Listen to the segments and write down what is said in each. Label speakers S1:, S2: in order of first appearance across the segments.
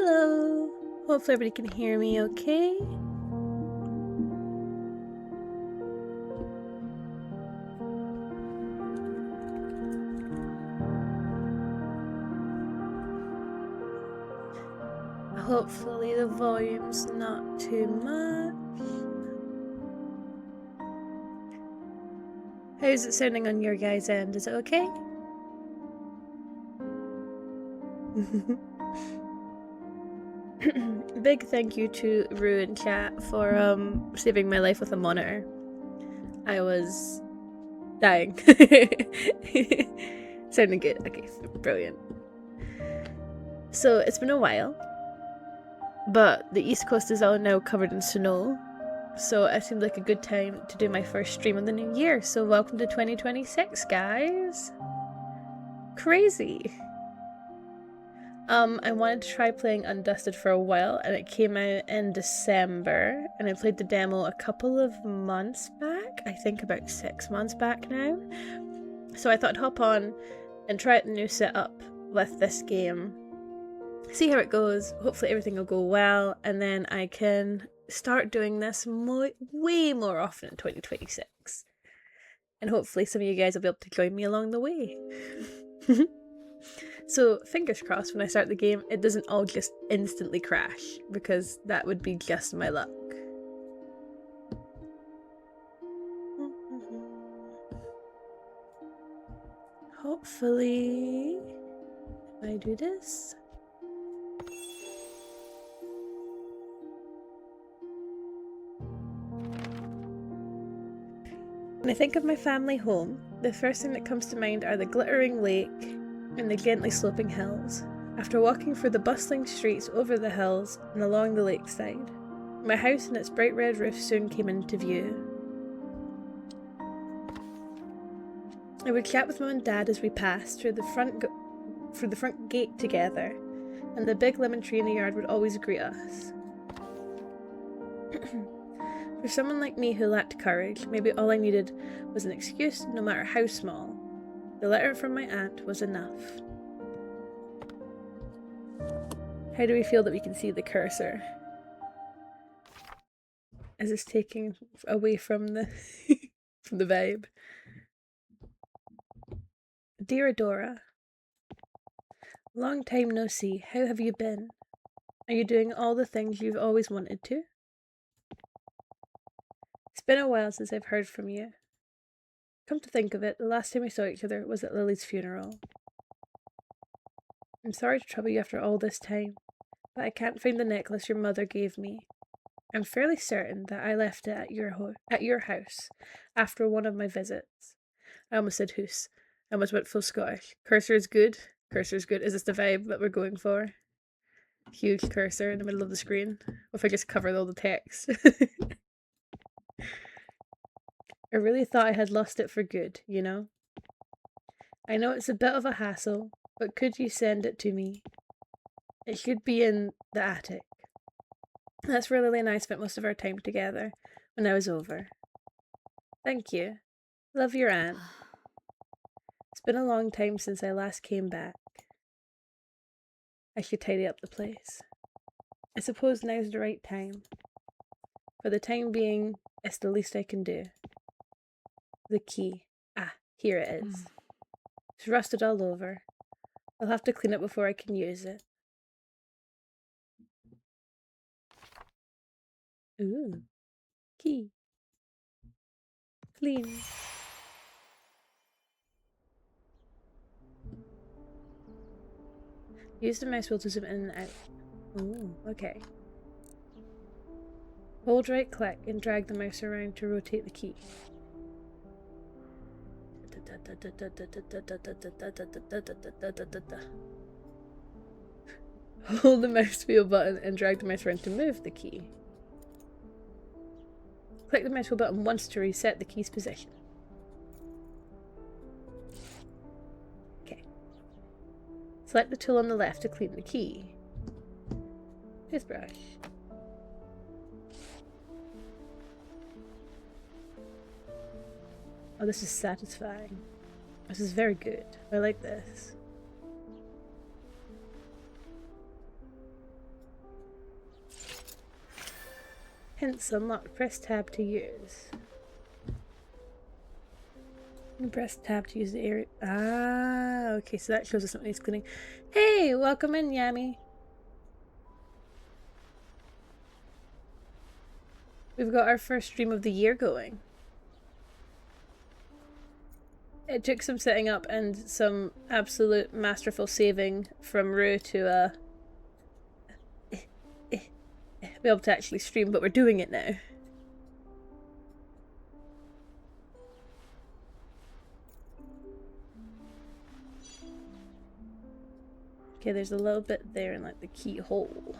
S1: Hello! Hopefully everybody can hear me okay. Hopefully the volume's not too much. How's it sounding on your guys' end? Is it okay? Big thank you to Rue and chat for saving my life with a monitor. I was dying. Sounding good. Okay, brilliant. So it's been a while, but the East Coast is all now covered in snow, so it seemed like a good time to do my first stream of the new year. So welcome to 2026, guys. Crazy. I wanted to try playing Undusted for a while, and it came out in December, and I played the demo a couple of months back. I think about 6 months back now. So I thought I'd hop on and try out the new setup with this game. See how it goes. Hopefully everything will go well, and then I can start doing this way more often in 2026. And hopefully some of you guys will be able to join me along the way. So fingers crossed when I start the game it doesn't all just instantly crash, because that would be just my luck. Hopefully, if I do this. When I think of my family home, the first thing that comes to mind are the glittering lake and the gently sloping hills. After walking through the bustling streets over the hills and along the lakeside, my house and its bright red roof soon came into view. I would chat with Mum and Dad as we passed through the front gate together, and the big lemon tree in the yard would always greet us. For someone like me who lacked courage, maybe all I needed was an excuse, no matter how small. The letter from my aunt was enough. How do we feel that we can see the cursor? Is this taking away from the from the vibe? Dear Adora, long time no see. How have you been? Are you doing all the things you've always wanted to? It's been a while since I've heard from you. Come to think of it, the last time we saw each other was at Lily's funeral. I'm sorry to trouble you after all this time, but I can't find the necklace your mother gave me. I'm fairly certain that I left it at your house after one of my visits. I almost said hoose. I almost went full Scottish. Cursor is good. Cursor is good. Is this the vibe that we're going for? Huge cursor in the middle of the screen. What if I just covered all the text? I really thought I had lost it for good, you know? I know it's a bit of a hassle, but could you send it to me? It should be in the attic. That's where Lily and I spent most of our time together when I was over. Thank you. Love your aunt. It's been a long time since I last came back. I should tidy up the place. I suppose now's the right time. For the time being, it's the least I can do. The key. Ah, here it is. It's rusted all over. I'll have to clean it before I can use it. Ooh. Key. Clean. Use the mouse wheel to zoom in and out. Ooh, okay. Hold right click and drag the mouse around to rotate the key. Hold the mouse wheel button and drag the mouse around to move the key. Click the mouse wheel button once to reset the key's position. Okay. Select the tool on the left to clean the key. Toothbrush. Oh, this is satisfying. This is very good. I like this. Hints unlocked. Press tab to use. Press tab to use the area. Ah, okay, so that shows us something he's cleaning. Hey, welcome in, Yami. We've got our first stream of the year going. It took some setting up and some absolute masterful saving from Rue to be able to actually stream, but we're doing it now. Okay, there's a little bit there in like the keyhole.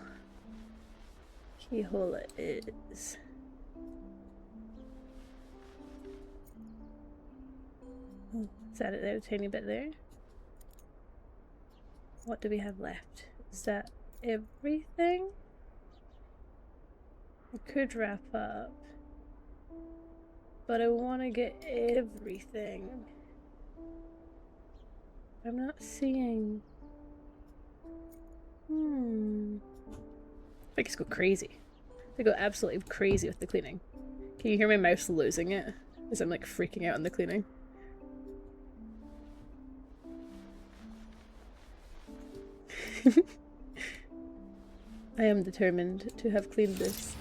S1: Keyhole it is. Oh, is that it there? A tiny bit there? What do we have left? Is that everything? I could wrap up, but I want to get everything. I'm not seeing. I just go crazy. I go absolutely crazy with the cleaning. Can you hear my mouse losing it as I'm like freaking out on the cleaning? I am determined to have cleaned this.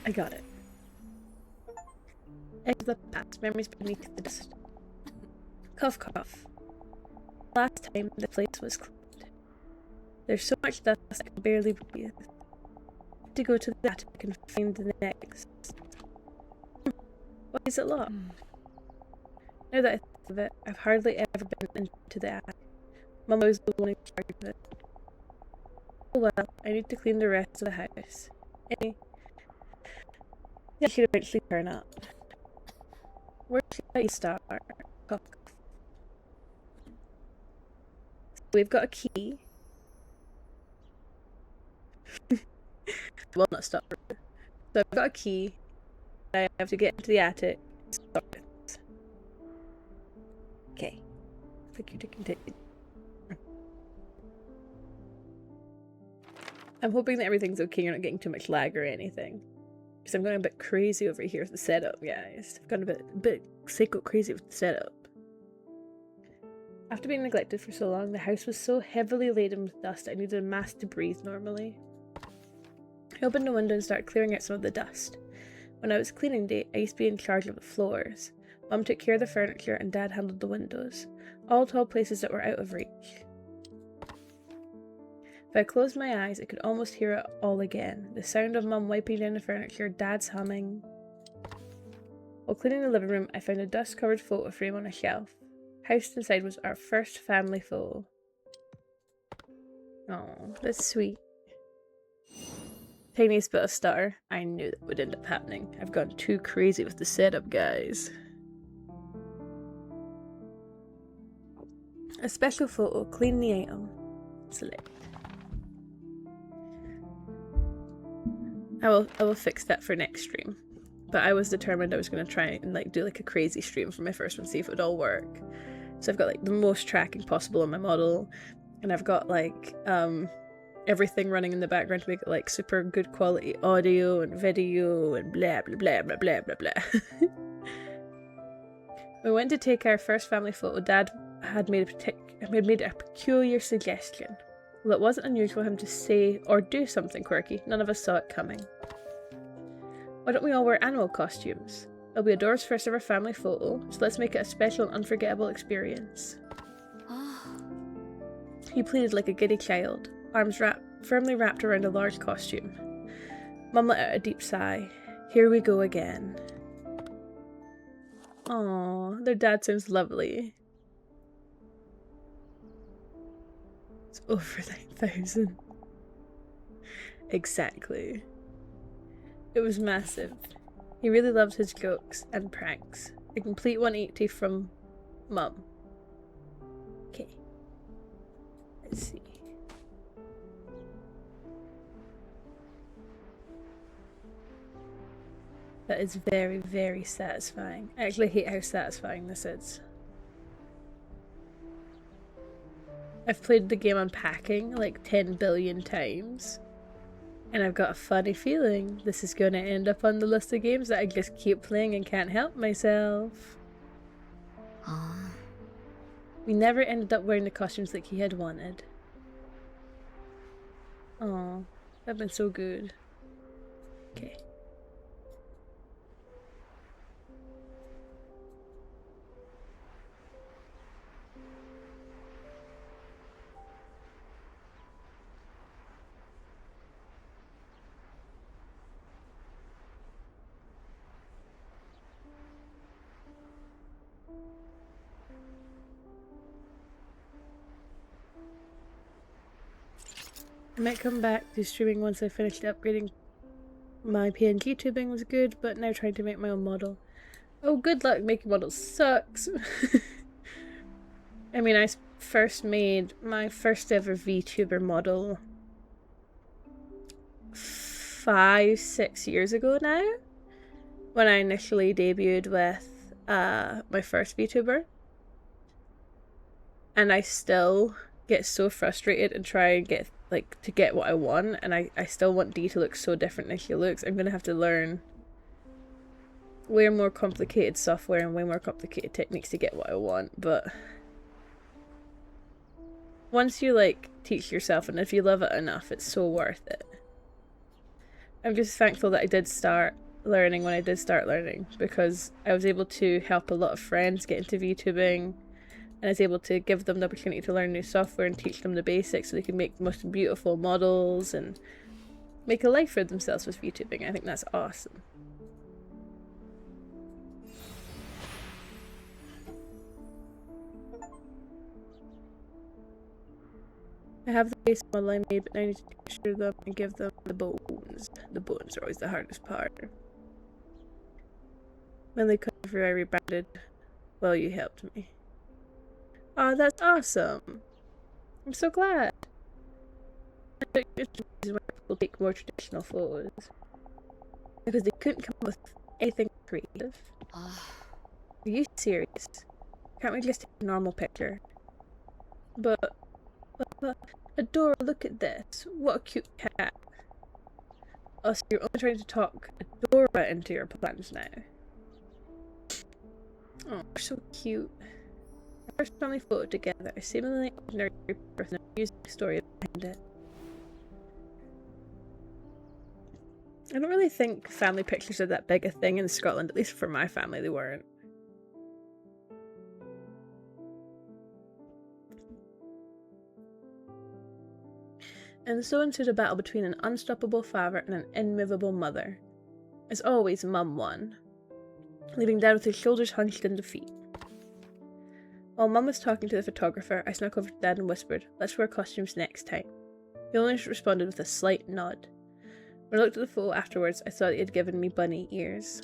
S1: I got it. Eggs of the past, memories beneath the dust. Cough, cough. Last time the place was cleaned. There's so much dust I can barely breathe. I have to go to the attic and find the next. Why is it locked? Now that I think of it, I've hardly ever been into the attic. Mum was the one in charge of it. Oh well, I need to clean the rest of the house. Yeah, she'll eventually turn up. Where should I start? Cough, cough. So we've got a key. Well, not stop. So I've got a key. I have to get into the attic. Start it. Okay. Click you to continue. I'm hoping that everything's okay. You're not getting too much lag or anything. Because I'm going a bit crazy over here with the setup, guys. I've gone a bit psycho crazy with the setup. After being neglected for so long, the house was so heavily laden with dust I needed a mask to breathe normally. I opened the window and started clearing out some of the dust. When I was cleaning day, I used to be in charge of the floors. Mum took care of the furniture and Dad handled the windows. All tall places that were out of reach. If I closed my eyes, I could almost hear it all again. The sound of Mum wiping down the furniture, Dad's humming. While cleaning the living room, I found a dust-covered photo frame on a shelf. Housed inside was our first family photo. Oh, that's sweet. Tiniest bit of stutter. I knew that would end up happening. I've gone too crazy with the setup, guys. A special photo. Clean the item. Select. I will fix that for next stream. But I was determined I was going to try and like do like a crazy stream for my first one, see if it would all work. So I've got like the most tracking possible on my model, and I've got like everything running in the background to make it like super good quality audio and video and blah blah blah blah blah blah blah. We went to take our first family photo. Dad had made a peculiar suggestion. Well, it wasn't unusual for him to say or do something quirky. None of us saw it coming. Why don't we all wear animal costumes? It'll be Adora's first ever family photo, so let's make it a special and unforgettable experience. He pleaded like a giddy child, arms firmly wrapped around a large costume. Mum let out a deep sigh. Here we go again. Aww, their dad sounds lovely. It's over 9,000. Exactly. It was massive. He really loved his jokes and pranks. A complete 180 from Mum. Okay. Let's see. That is very, very satisfying. I actually hate how satisfying this is. I've played the game Unpacking like 10 billion times. And I've got a funny feeling this is going to end up on the list of games that I just keep playing and can't help myself. We never ended up wearing the costumes like he had wanted. Aw, that'd been so good. Okay. I might come back to streaming once I finished upgrading. My PNG tubing was good, but now trying to make my own model. Oh, good luck, making models sucks. I mean, I first made my first ever VTuber model 5-6 years ago now, when I initially debuted with my first VTuber. And I still get so frustrated and try and get to get what I want, and I still want Dee to look so different than she looks. I'm gonna have to learn way more complicated software and way more complicated techniques to get what I want, but once you teach yourself, and if you love it enough, it's so worth it. I'm just thankful that I did start learning when I did start learning, because I was able to help a lot of friends get into VTubing, and I was able to give them the opportunity to learn new software and teach them the basics so they can make the most beautiful models and make a life for themselves with VTubing. I think that's awesome. I have the base model I made, but now I need to texture them and give them the bones. The bones are always the hardest part. When they come through, I rebranded. Well, you helped me. Oh, that's awesome. I'm so glad. I think it's where people take more traditional photos, because they couldn't come up with anything creative. Are you serious? Can't we just take a normal picture? But Adora, look at this. What a cute cat. Oh, so you're only trying to talk Adora into your plans now. Oh, we're so cute. Our first family photo together, a seemingly ordinary person, a music story behind it. I don't really think family pictures are that big a thing in Scotland, at least for my family they weren't. And so ensued a battle between an unstoppable father and an immovable mother. As always, Mum won, leaving Dad with his shoulders hunched in defeat. While Mum was talking to the photographer, I snuck over to Dad and whispered, "Let's wear costumes next time." He only responded with a slight nod. When I looked at the photo afterwards, I saw that he had given me bunny ears.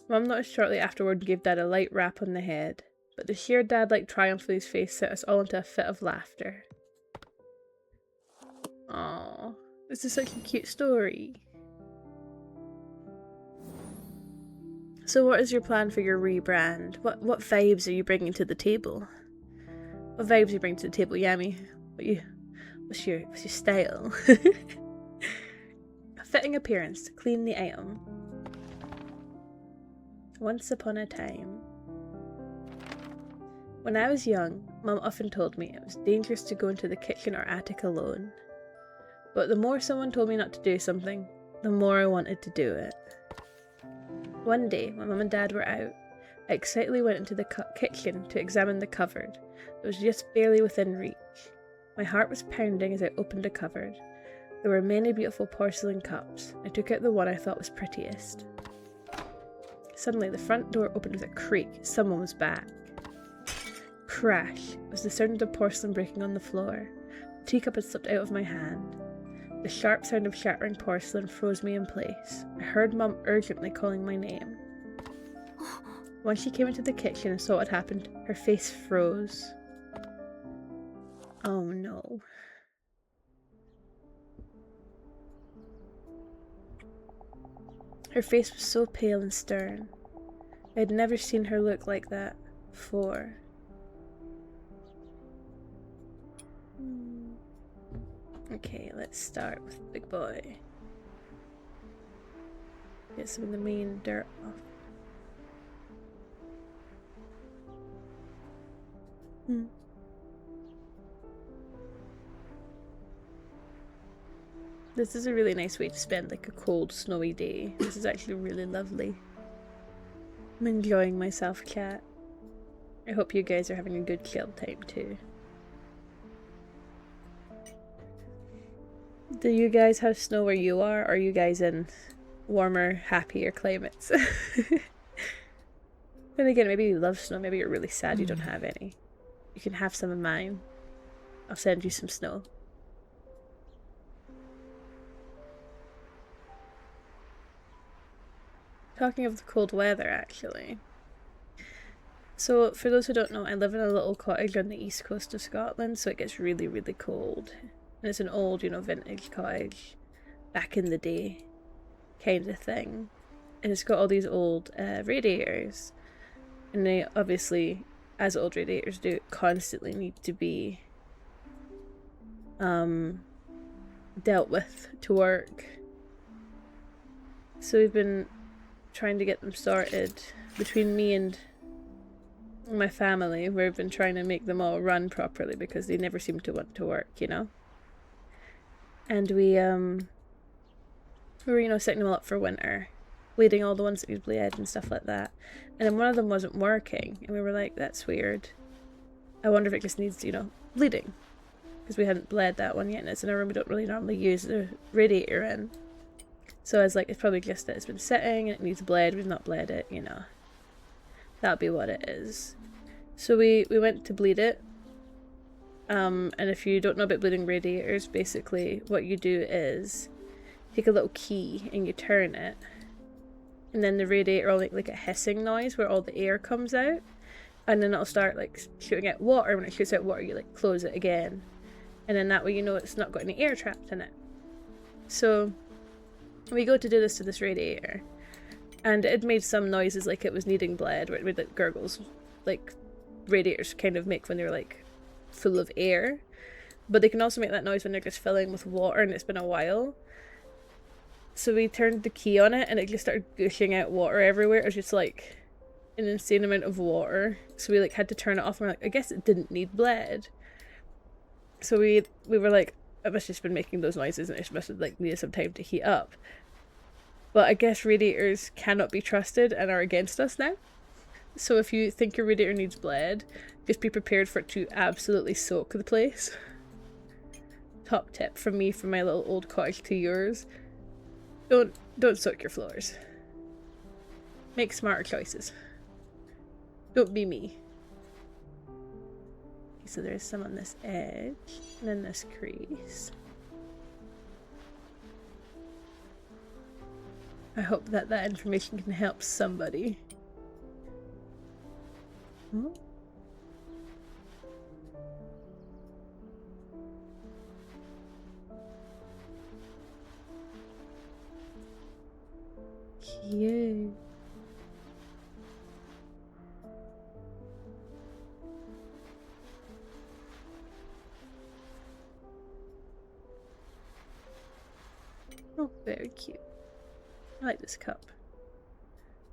S1: Mum noticed shortly afterward and gave Dad a light rap on the head, but the sheer dad-like triumph on his face sent us all into a fit of laughter. Aww, this is such a cute story. So what is your plan for your rebrand? What vibes are you bringing to the table? What vibes are you bringing to the table, Yami? What's your style? A fitting appearance to clean the item. Once upon a time. When I was young, Mum often told me it was dangerous to go into the kitchen or attic alone. But the more someone told me not to do something, the more I wanted to do it. One day, when Mum and Dad were out, I excitedly went into the kitchen to examine the cupboard that was just barely within reach. My heart was pounding as I opened the cupboard. There were many beautiful porcelain cups. I took out the one I thought was prettiest. Suddenly, the front door opened with a creak. Someone was back. Crash was the sound of the porcelain breaking on the floor. The teacup had slipped out of my hand. The sharp sound of shattering porcelain froze me in place. I heard Mum urgently calling my name. When she came into the kitchen and saw what had happened, her face froze. Oh no. Her face was so pale and stern. I had never seen her look like that before. Okay, let's start with the big boy. Get some of the main dirt off. This is a really nice way to spend like a cold, snowy day. This is actually really lovely. I'm enjoying myself, chat. I hope you guys are having a good chill time too. Do you guys have snow where you are? Or are you guys in warmer, happier climates? Then again, maybe you love snow. Maybe you're really sad you don't have any. You can have some of mine. I'll send you some snow. Talking of the cold weather, actually. So, for those who don't know, I live in a little cottage on the east coast of Scotland, so it gets really, really cold. And it's an old, you know, vintage cottage, back in the day, kind of thing. And it's got all these old radiators. And they obviously, as old radiators do, constantly need to be dealt with to work. So we've been trying to get them sorted between me and my family. We've been trying to make them all run properly because they never seem to want to work, you know. And we were, you know, setting them all up for winter, bleeding all the ones that need bled and stuff like that. And then one of them wasn't working, and we were like, that's weird. I wonder if it just needs, you know, bleeding, because we hadn't bled that one yet, and it's in a room we don't really normally use the radiator in. So I was like, it's probably just that it's been sitting and it needs bled. We've not bled it, you know. That'll be what it is. So we went to bleed it. And if you don't know about bleeding radiators, basically what you do is take a little key and you turn it. And then the radiator will make like a hissing noise where all the air comes out. And then it'll start like shooting out water. When it shoots out water, you like close it again. And then that way you know it's not got any air trapped in it. So we go to do this to this radiator, and it made some noises like it was needing bled, where it made like gurgles, like radiators kind of make when they're like full of air. But they can also make that noise when they're just filling with water and it's been a while. So we turned the key on it and it just started gushing out water everywhere. It was just like an insane amount of water. So we like had to turn it off, and we're like, I guess it didn't need bled. So we were like, it must have just been making those noises and it must have like needed some time to heat up. But I guess radiators cannot be trusted and are against us now. So if you think your radiator needs bled, just be prepared for it to absolutely soak the place. Top tip from me, from my little old cottage to yours. Don't soak your floors. Make smarter choices. Don't be me. So there's some on this edge, and then this crease. I hope that that information can help somebody. Hmm? Cute. Oh, very cute. I like this cup.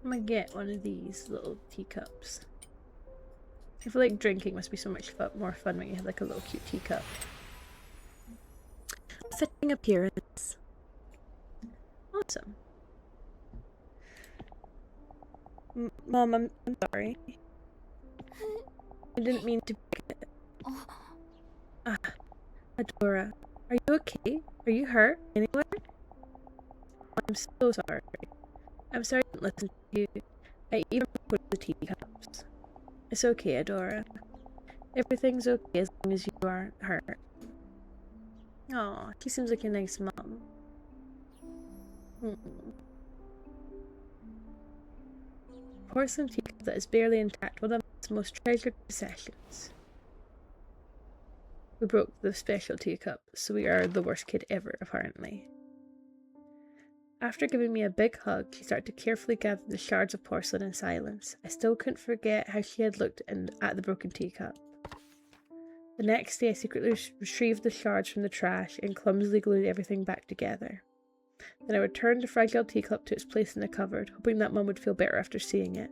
S1: I'm gonna get one of these little teacups. I feel like drinking must be so much more fun when you have like a little cute teacup. Fitting appearance. Awesome. Mom, I'm sorry. I didn't mean to break it. Ah, Adora, are you okay? Are you hurt anywhere? I'm so sorry. I'm sorry I didn't listen to you. I even put the teacups. It's okay, Adora. Everything's okay as long as you aren't hurt. Aw, she seems like a nice mom. Porcelain teacup that is barely intact, one of its most treasured possessions. We broke the special teacup, so we are the worst kid ever, apparently. After giving me a big hug, she started to carefully gather the shards of porcelain in silence. I still couldn't forget how she had looked at the broken teacup. The next day I secretly retrieved the shards from the trash and clumsily glued everything back together. Then I returned the fragile teacup to its place in the cupboard, hoping that Mum would feel better after seeing it.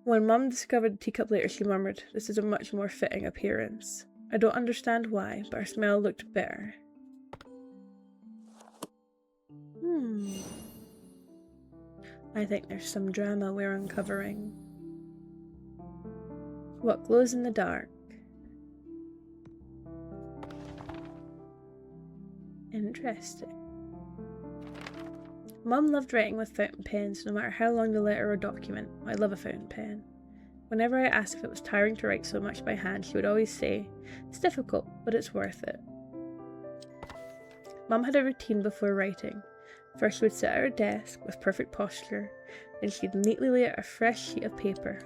S1: When Mum discovered the teacup later, she murmured, "This is a much more fitting appearance." I don't understand why, but her smell looked better. I think there's some drama we're uncovering. What glows in the dark? Interesting. Mum loved writing with fountain pens, no matter how long the letter or document. I love a fountain pen. Whenever I asked if it was tiring to write so much by hand, she would always say, "It's difficult, but it's worth it." Mum had a routine before writing. First she would sit at her desk with perfect posture, then she'd neatly lay out a fresh sheet of paper.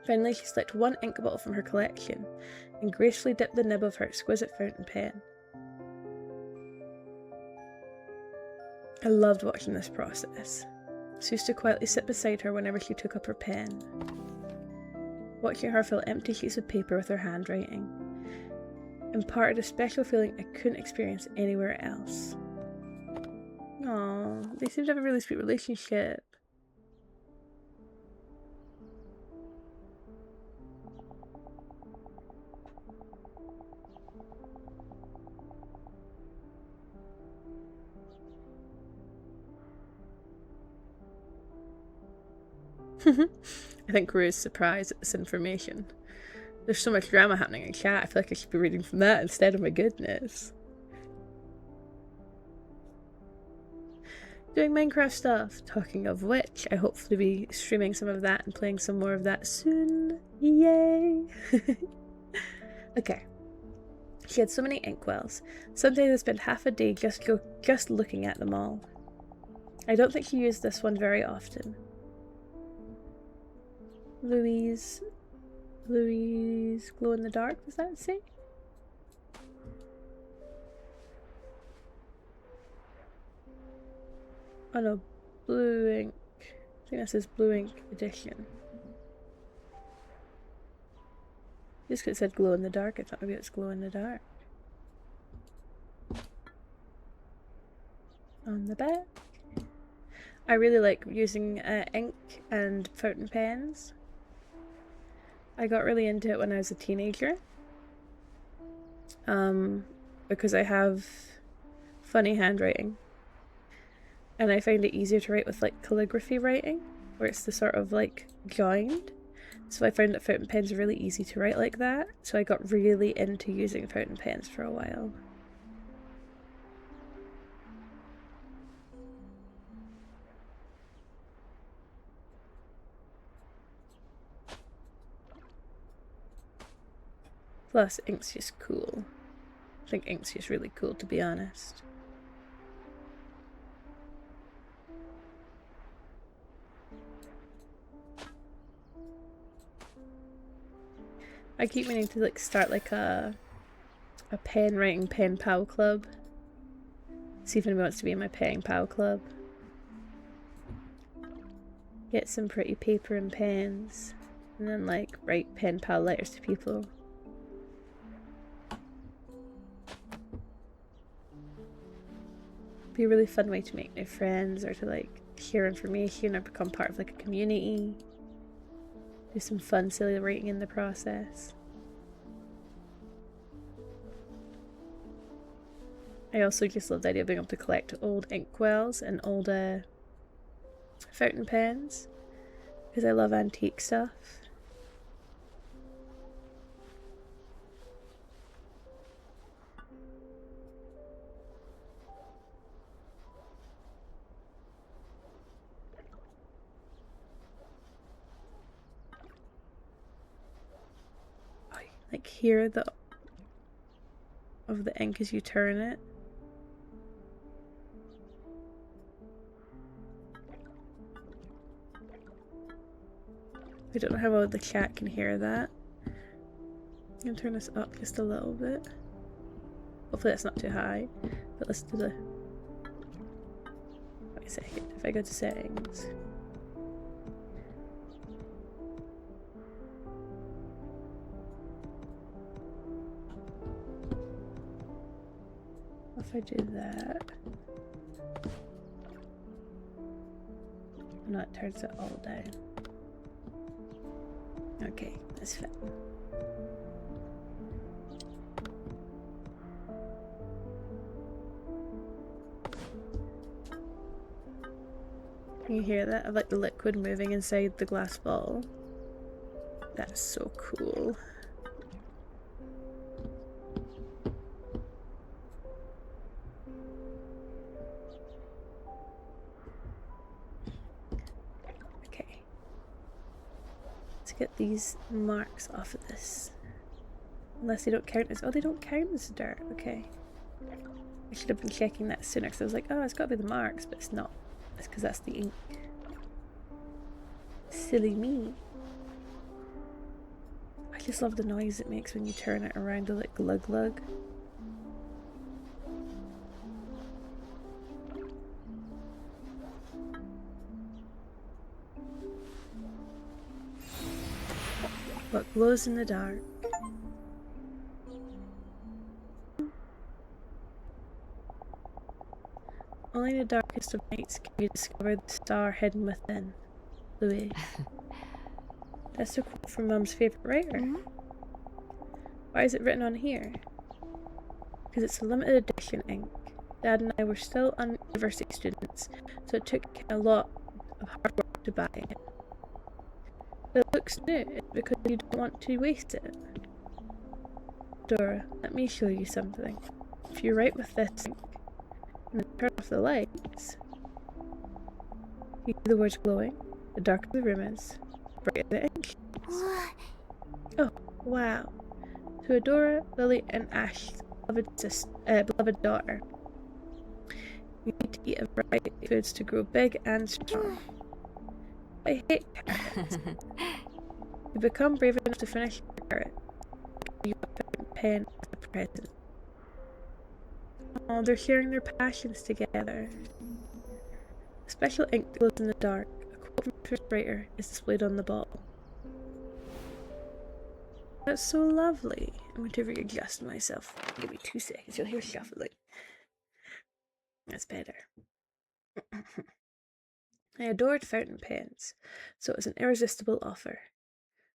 S1: Finally she selected one ink bottle from her collection and gracefully dipped the nib of her exquisite fountain pen. I loved watching this process. So I used to quietly sit beside her whenever she took up her pen, watching her fill empty sheets of paper with her handwriting, imparted a special feeling I couldn't experience anywhere else. Aww, they seem to have a really sweet relationship. I think Rue is surprised at this information. There's so much drama happening in chat, I feel like I should be reading from that instead, of my goodness. Doing Minecraft stuff, talking of which, I hopefully be streaming some of that and playing some more of that soon. Yay! Okay. She had so many inkwells. Some days I spent half a day just looking at them all. I don't think she used this one very often. Louise glow in the dark, does that say? Oh no, blue ink. I think that says blue ink edition. Just because it said glow in the dark, I thought maybe it's glow in the dark. On the back. I really like using ink and fountain pens. I got really into it when I was a teenager. Because I have funny handwriting. And I find it easier to write with like calligraphy writing, where it's the sort of like joined. So I found that fountain pens are really easy to write like that. So I got really into using fountain pens for a while. Plus, ink's just cool. I think ink's just really cool, to be honest. I keep meaning to like start like a writing pen pal club. See if anyone wants to be in my pen pal club. Get some pretty paper and pens, and then like write pen pal letters to people. Be a really fun way to make new friends, or to like share information, or become part of like a community. Do some fun, silly writing in the process. I also just love the idea of being able to collect old inkwells and old fountain pens, because I love antique stuff. Like hear the of the ink as you turn it. I don't know how well the chat can hear that. I'm gonna turn this up just a little bit. Hopefully that's not too high. But listen to the... Wait a second, if I go to settings... if I do that? No, it turns it all down. Okay, that's fine. Can you hear that? I like the liquid moving inside the glass bottle. That's so cool. Okay. Let's get these marks off of this. Unless they don't count as... Oh, they don't count as dirt. Okay. I should have been checking that sooner because I was like, oh, it's got to be the marks, but it's not. It's because that's the ink. Silly me. I just love the noise it makes when you turn it around to like glug glug. What glows in the dark? Only in the darkest of nights can you discover the star hidden within. Louis. That's a quote from Mum's favourite writer. Why is it written on here? Because it's a limited edition ink. Dad and I were still university students, so it took a lot of hard work to buy it. But it looks new, it's because you don't want to waste it. Dora, let me show you something. If you write with this ink, and then turn off the lights, you see the words glowing, the darker the room is, the brighter the ink is. Oh, wow. To Adora, Lily, and Ash's beloved daughter, you need to eat a variety of foods to grow big and strong. I hate carrots. You become brave enough to finish your carrot. You have a pen as a present. Oh, they're sharing their passions together. A special ink that glows in the dark. A quote from the first writer is displayed on the bottle. That's so lovely. I'm going to readjust myself. Give me 2 seconds. You'll hear shuffling. That's better. I adored fountain pens, so it was an irresistible offer.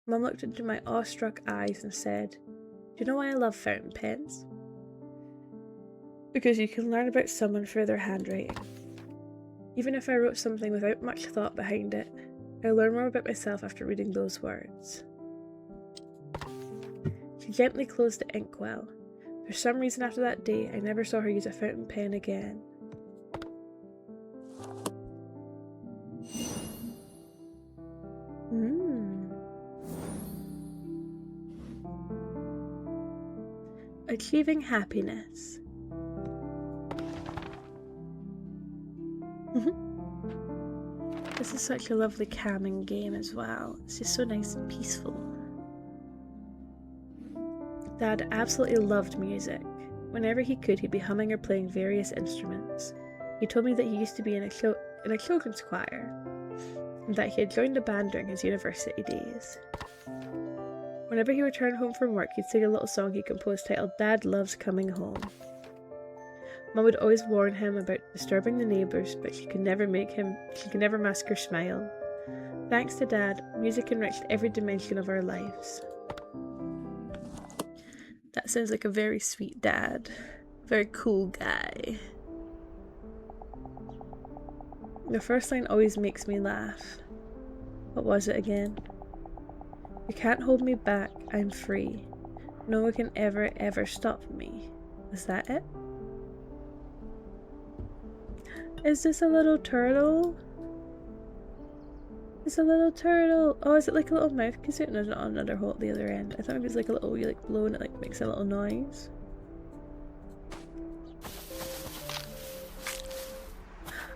S1: Mum looked into my awestruck eyes and said, "Do you know why I love fountain pens? Because you can learn about someone through their handwriting. Even if I wrote something without much thought behind it, I learn more about myself after reading those words." She gently closed the inkwell. For some reason after that day, I never saw her use a fountain pen again. Achieving happiness. This is such a lovely calming game as well. It's just so nice and peaceful. Dad absolutely loved music. Whenever he could, he'd be humming or playing various instruments. He told me that he used to be in a children's choir, and that he had joined a band during his university days. Whenever he returned home from work, he'd sing a little song he composed titled "Dad Loves Coming Home." Mum would always warn him about disturbing the neighbours, but she could never mask her smile. Thanks to Dad, music enriched every dimension of our lives. That sounds like a very sweet dad. Very cool guy. The first line always makes me laugh. What was it again? You can't hold me back, I'm free. No one can ever stop me. Is that it? Is this a little turtle? It's a little turtle. Oh, is it like a little mouth? Because it has another hole at the other end. I thought it was like a little wee like blow and it like makes a little noise.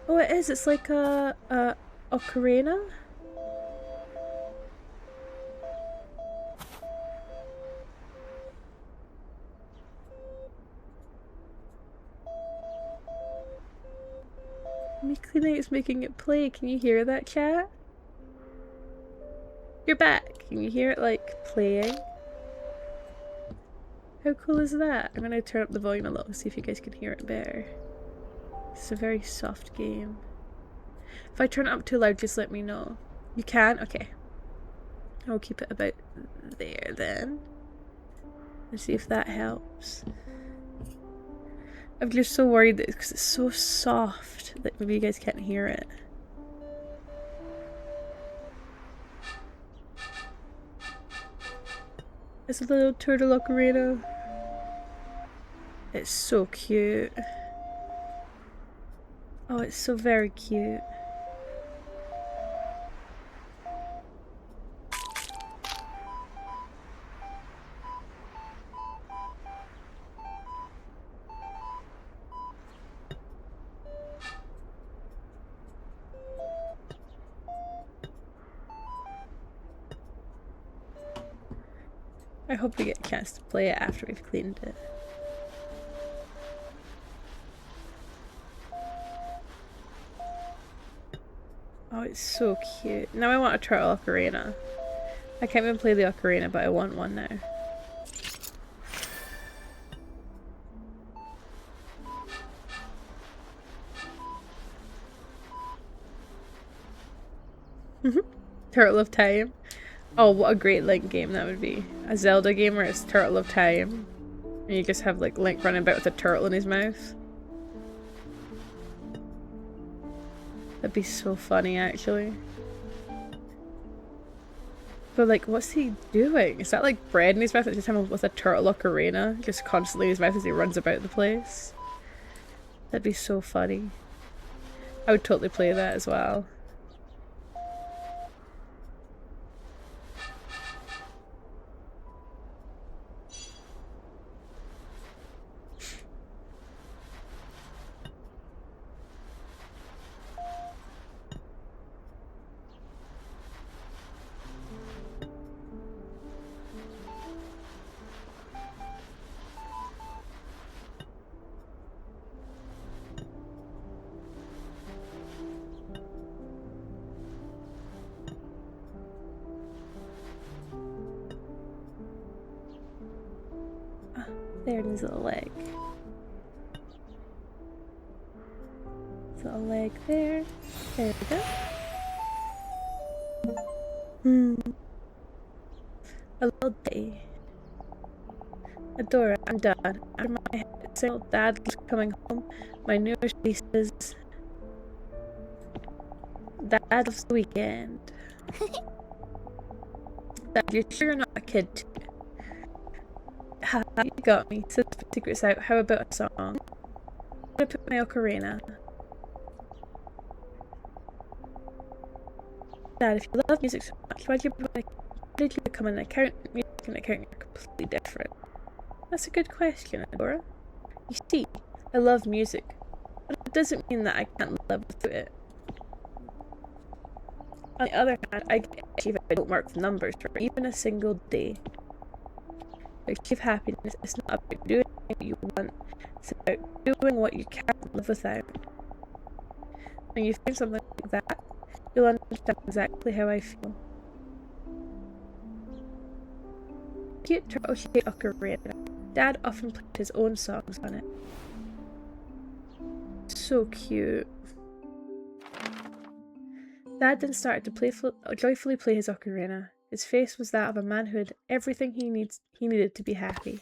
S1: Oh, it is. It's like a ocarina. It's making it play. Can you hear that, chat? You're back. Can you hear it like playing? How cool is that? I'm gonna turn up the volume a little, see if you guys can hear it better. It's a very soft game. If I turn it up too loud, just let me know. You can? Okay. I'll keep it about there then. Let's see if that helps. I'm just so worried that because it's so soft that maybe you guys can't hear it. It's a little turtle ocarina. It's so cute. Oh, it's so very cute. I hope we get a chance to play it after we've cleaned it. Oh, it's so cute. Now I want a turtle ocarina. I can't even play the ocarina, but I want one now. Turtle of Time. Oh, what a great Link game that would be. A Zelda game where it's Turtle of Time. And you just have like Link running about with a turtle in his mouth. That'd be so funny actually. But like, what's he doing? Is that like bread in his mouth? It's just him with a turtle ocarina just constantly in his mouth as he runs about the place. That'd be so funny. I would totally play that as well. There's his little leg. His little leg there. There we go. A little day. Adora, I'm done. After my head single dad is coming home, my new release is Dad of the Weekend. Dad, you're sure you're not a kid too? Ha, you got me. Since the secret's out, how about a song? I'm gonna put my ocarina. Dad, if you love music so much, why did you become an accountant? Music and accounting are completely different. That's a good question, Adora. You see, I love music, but it doesn't mean that I can't live without it. On the other hand, I can achieve if I don't work with numbers for even a single day. To achieve happiness, it's not about doing what you want, it's about doing what you can't live without. When you find something like that, you'll understand exactly how I feel. Cute turtle-shaped ocarina. Dad often played his own songs on it. So cute. Dad then started to joyfully play his ocarina. His face was that of a man who had everything he needed to be happy.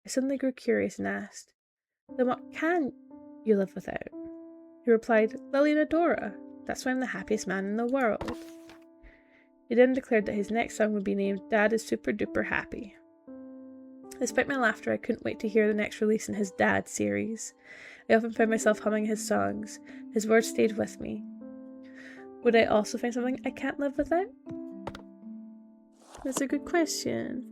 S1: I suddenly grew curious and asked, "Then what can you live without?" He replied, "Lily and Adora. That's why I'm the happiest man in the world." He then declared that his next song would be named Dad is Super Duper Happy. Despite my laughter, I couldn't wait to hear the next release in his Dad series. I often found myself humming his songs. His words stayed with me. Would I also find something I can't live without? That's a good question.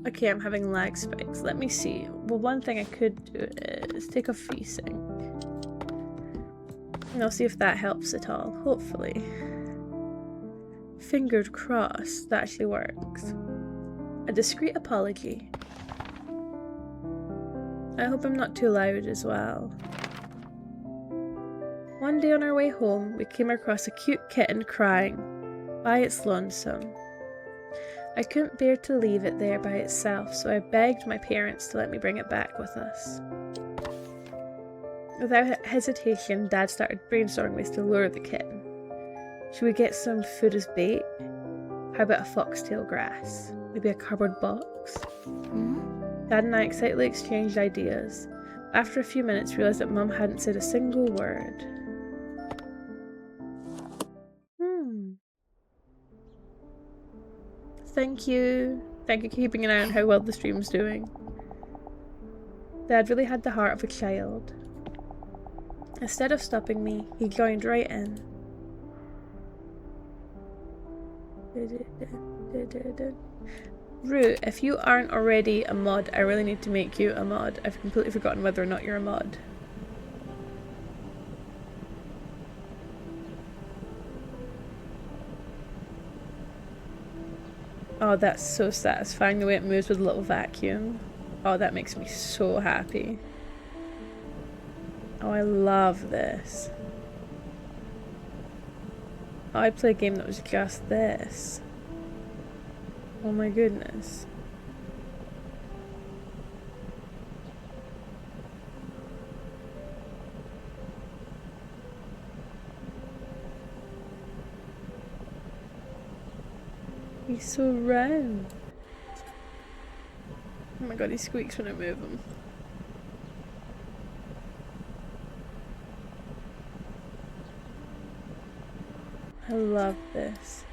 S1: Okay, I'm having lag spikes. Let me see. Well, one thing I could do is take off VSync. And I'll see if that helps at all. Hopefully. Fingers crossed that actually works. A discreet apology. I hope I'm not too loud as well. One day on our way home, we came across a cute kitten crying. by its lonesome. I couldn't bear to leave it there by itself, so I begged my parents to let me bring it back with us. Without hesitation, Dad started brainstorming ways to lure the kitten. Should we get some food as bait? How about a foxtail grass? Maybe a cardboard box? Dad and I excitedly exchanged ideas. After a few minutes, realised that Mum hadn't said a single word. Thank you. Thank you for keeping an eye on how well the stream's doing. Dad really had the heart of a child. Instead of stopping me, he joined right in. Rue, if you aren't already a mod, I really need to make you a mod. I've completely forgotten whether or not you're a mod. Oh, that's so satisfying, the way it moves with a little vacuum. Oh, that makes me so happy. Oh, I love this. Oh, I'd play a game that was just this. Oh my goodness. He's so round. Oh my god, he squeaks when I move him. I love this.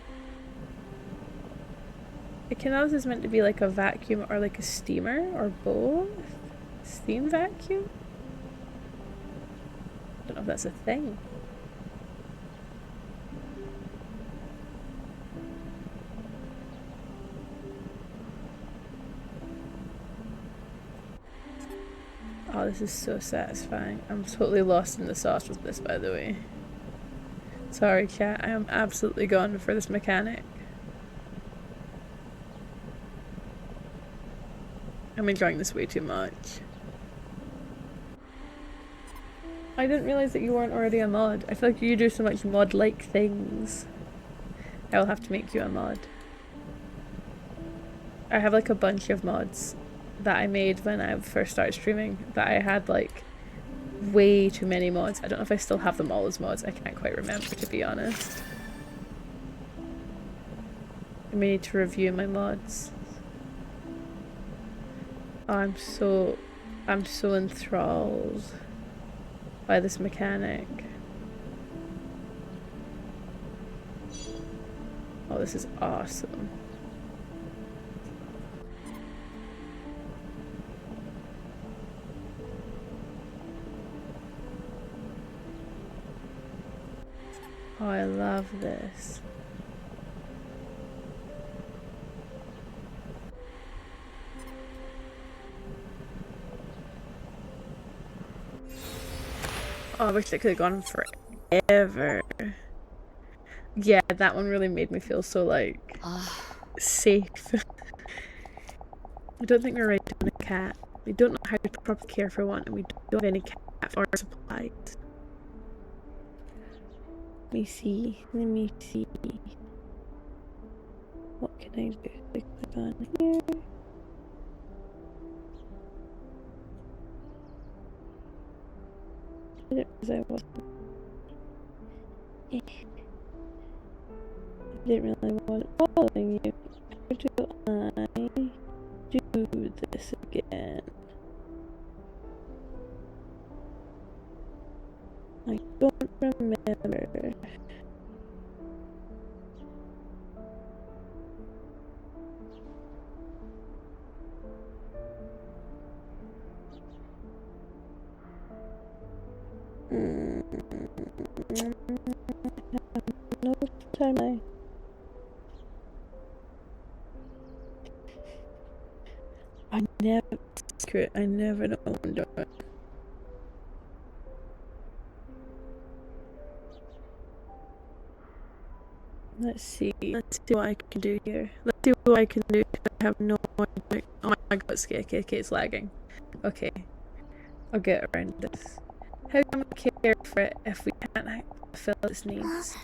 S1: The canals is meant to be like a vacuum or like a steamer or both. Steam vacuum? I don't know if that's a thing. Oh, this is so satisfying. I'm totally lost in the sauce with this, by the way. Sorry, chat. I am absolutely gone for this mechanic. I'm enjoying this way too much. I didn't realize that you weren't already a mod. I feel like you do so much mod-like things. I will have to make you a mod. I have like a bunch of mods that I made when I first started streaming that I had like way too many mods. I don't know if I still have them all as mods. I can't quite remember, to be honest. I may need to review my mods. Oh, I'm so enthralled by this mechanic. Oh, this is awesome. Oh, I love this. Oh, I wish it could have gone forever. Yeah, that one really made me feel so, like, safe. I don't think we're ready to own a cat. We don't know how to properly care for one, and we don't have any cat or supplies. Let me see. What can I do? Click on here. I didn't really want following you. How do I do this again? I don't remember. No time. I never know what I'm doing. Let's see what I can do here. Let's see what I can do. I have no idea. Oh my god, okay, it's lagging. Okay, I'll get around this. How can we care for it if we can't fulfill its needs?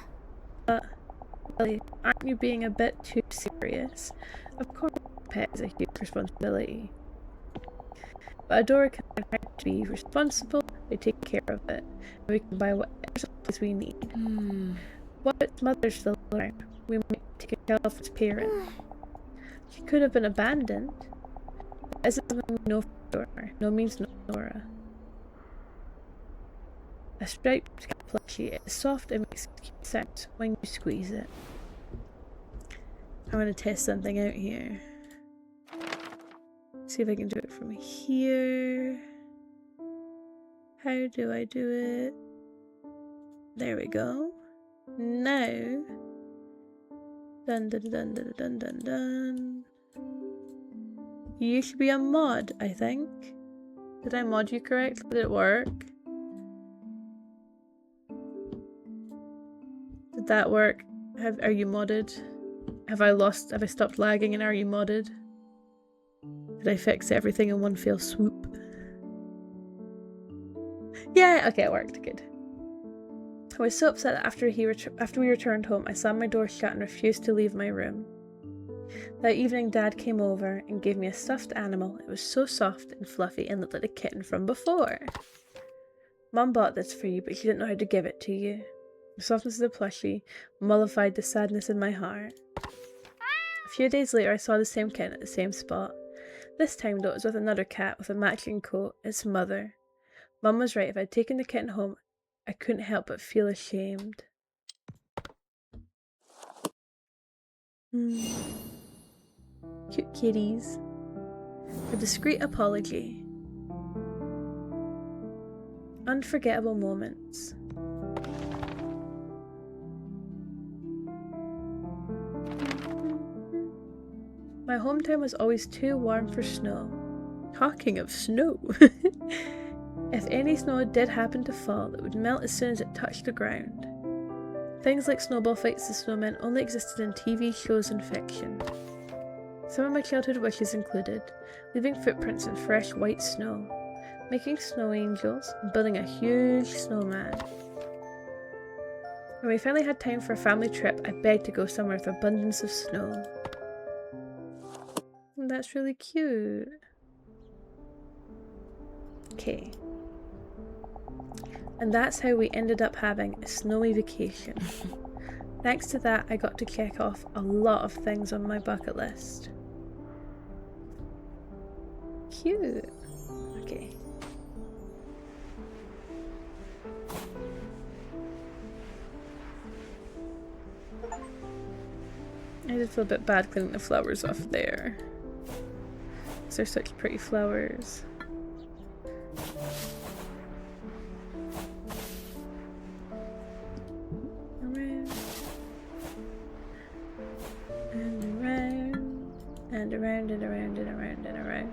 S1: Billy, aren't you being a bit too serious? Of course, a pet is a huge responsibility. But a door can learn how to be responsible, we take care of it, and we can buy whatever supplies we need. What if its mother's still around? We might take a child off its parent. She could have been abandoned. That isn't something we know for sure. No means no, Nora. A striped cat plushie is soft and makes cute sounds when you squeeze it. I want to test something out here. See if I can do it from here. How do I do it? There we go. Now. Dun dun dun dun dun dun dun. You should be a mod, I think. Did I mod you correctly? Did it work? Did that work? Are you modded? Have I stopped lagging and are you modded? Did I fix everything in one fell swoop? Yeah, okay, it worked, good. I was so upset that after we returned home, I slammed my door shut and refused to leave my room. That evening, Dad came over and gave me a stuffed animal. It was so soft and fluffy and looked like the kitten from before. Mum bought this for you, but she didn't know how to give it to you. The softness of the plushie mollified the sadness in my heart. A few days later, I saw the same kitten at the same spot. This time, though, it was with another cat with a matching coat, its mother. Mum was right. If I'd taken the kitten home, I couldn't help but feel ashamed. Cute kitties. A discreet apology. Unforgettable moments. My hometown was always too warm for snow. Talking of snow. If any snow did happen to fall, it would melt as soon as it touched the ground. Things like snowball fights with snowmen only existed in TV shows and fiction. Some of my childhood wishes included leaving footprints in fresh white snow, making snow angels, and building a huge snowman. When we finally had time for a family trip, I begged to go somewhere with abundance of snow. And that's really cute. Okay. And that's how we ended up having a snowy vacation. Thanks to that, I got to check off a lot of things on my bucket list. Cute. Okay. I just feel a bit bad cleaning the flowers off there. They're such pretty flowers. And around and around and around and around.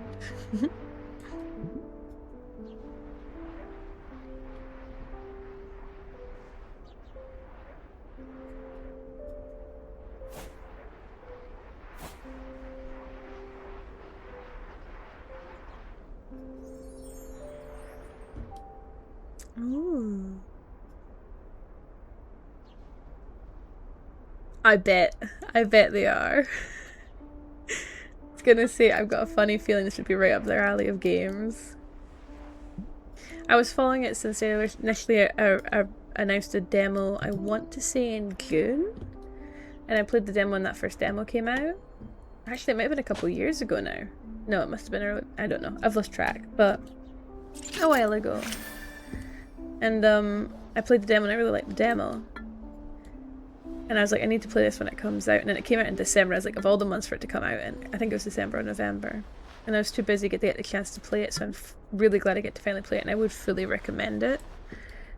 S1: Ooh. I bet they are. I was gonna say, I've got a funny feeling this would be right up their alley of games. I was following it since they initially announced a demo, I want to say in June. And I played the demo when that first demo came out. Actually, it might have been a couple years ago now. No, it must have been early. I don't know. I've lost track. But a while ago. And I played the demo and I really liked the demo. And I was like, I need to play this when it comes out. And then it came out in December. I was like, of all the months for it to come out in, I think it was December or November. And I was too busy to get the chance to play it, so I'm really glad I get to finally play it. And I would fully recommend it.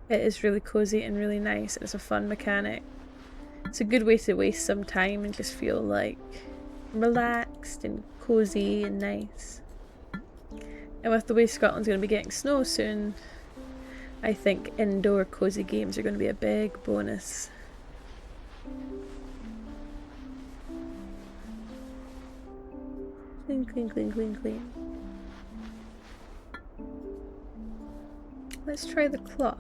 S1: It is really cozy and really nice. And it's a fun mechanic. It's a good way to waste some time and just feel like relaxed and cozy and nice. And with the way Scotland's going to be getting snow soon, I think indoor cozy games are going to be a big bonus. Clean, clean, clean, clean, clean. Let's try the cloth.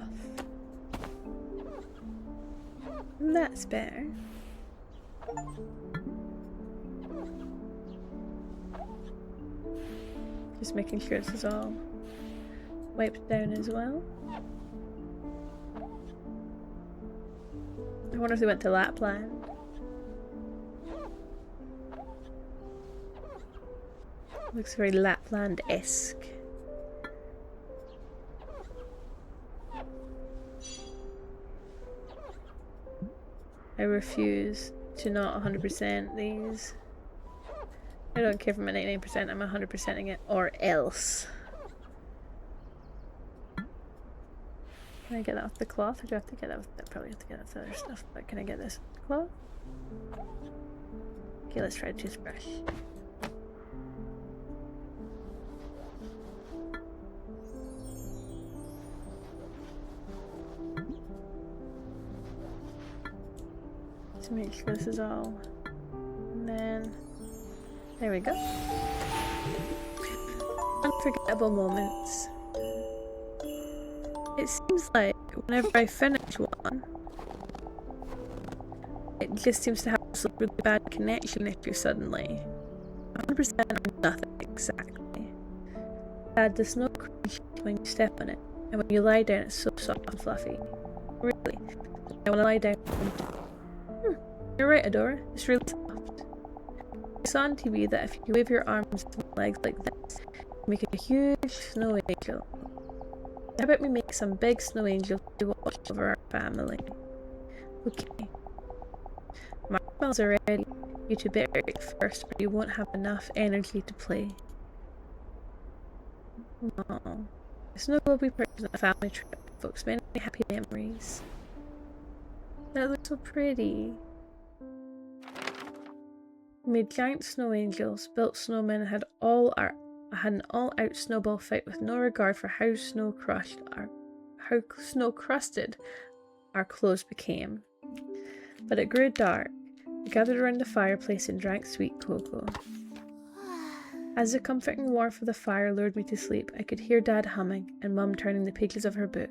S1: That's better. Just making sure this is all wiped down as well. I wonder if they went to Lapland. Looks very Lapland-esque. I refuse to not 100% these. I don't care if I'm at 99%, I'm 100%ing it, or else. Can I get that off the cloth, or do I have to get that with, I probably have to get that with other stuff, but can I get this off the cloth? Okay, let's try a toothbrush. To make sure this is all, and then there we go. Unforgettable moments. It seems like whenever I finish one, it just seems to have this really bad connection issue suddenly. 100% or nothing exactly. Add the snow crunch when you step on it, and when you lie down it's so soft and fluffy. Really. I want to lie down. You're right, Adora. It's really soft. I saw on TV that if you wave your arms and legs like this, you make a huge snow angel. How about we make some big snow angels to watch over our family? Okay. Marshmallows are ready. You two better eat first, or you won't have enough energy to play. Aww. The snow globe we purchased on a family trip, folks. Many happy memories. That looks so pretty. We made giant snow angels, built snowmen, and had an all-out snowball fight with no regard for how snow crusted our clothes became. But it grew dark. We gathered around the fireplace and drank sweet cocoa. As the comforting warmth of the fire lured me to sleep, I could hear Dad humming and Mum turning the pages of her book.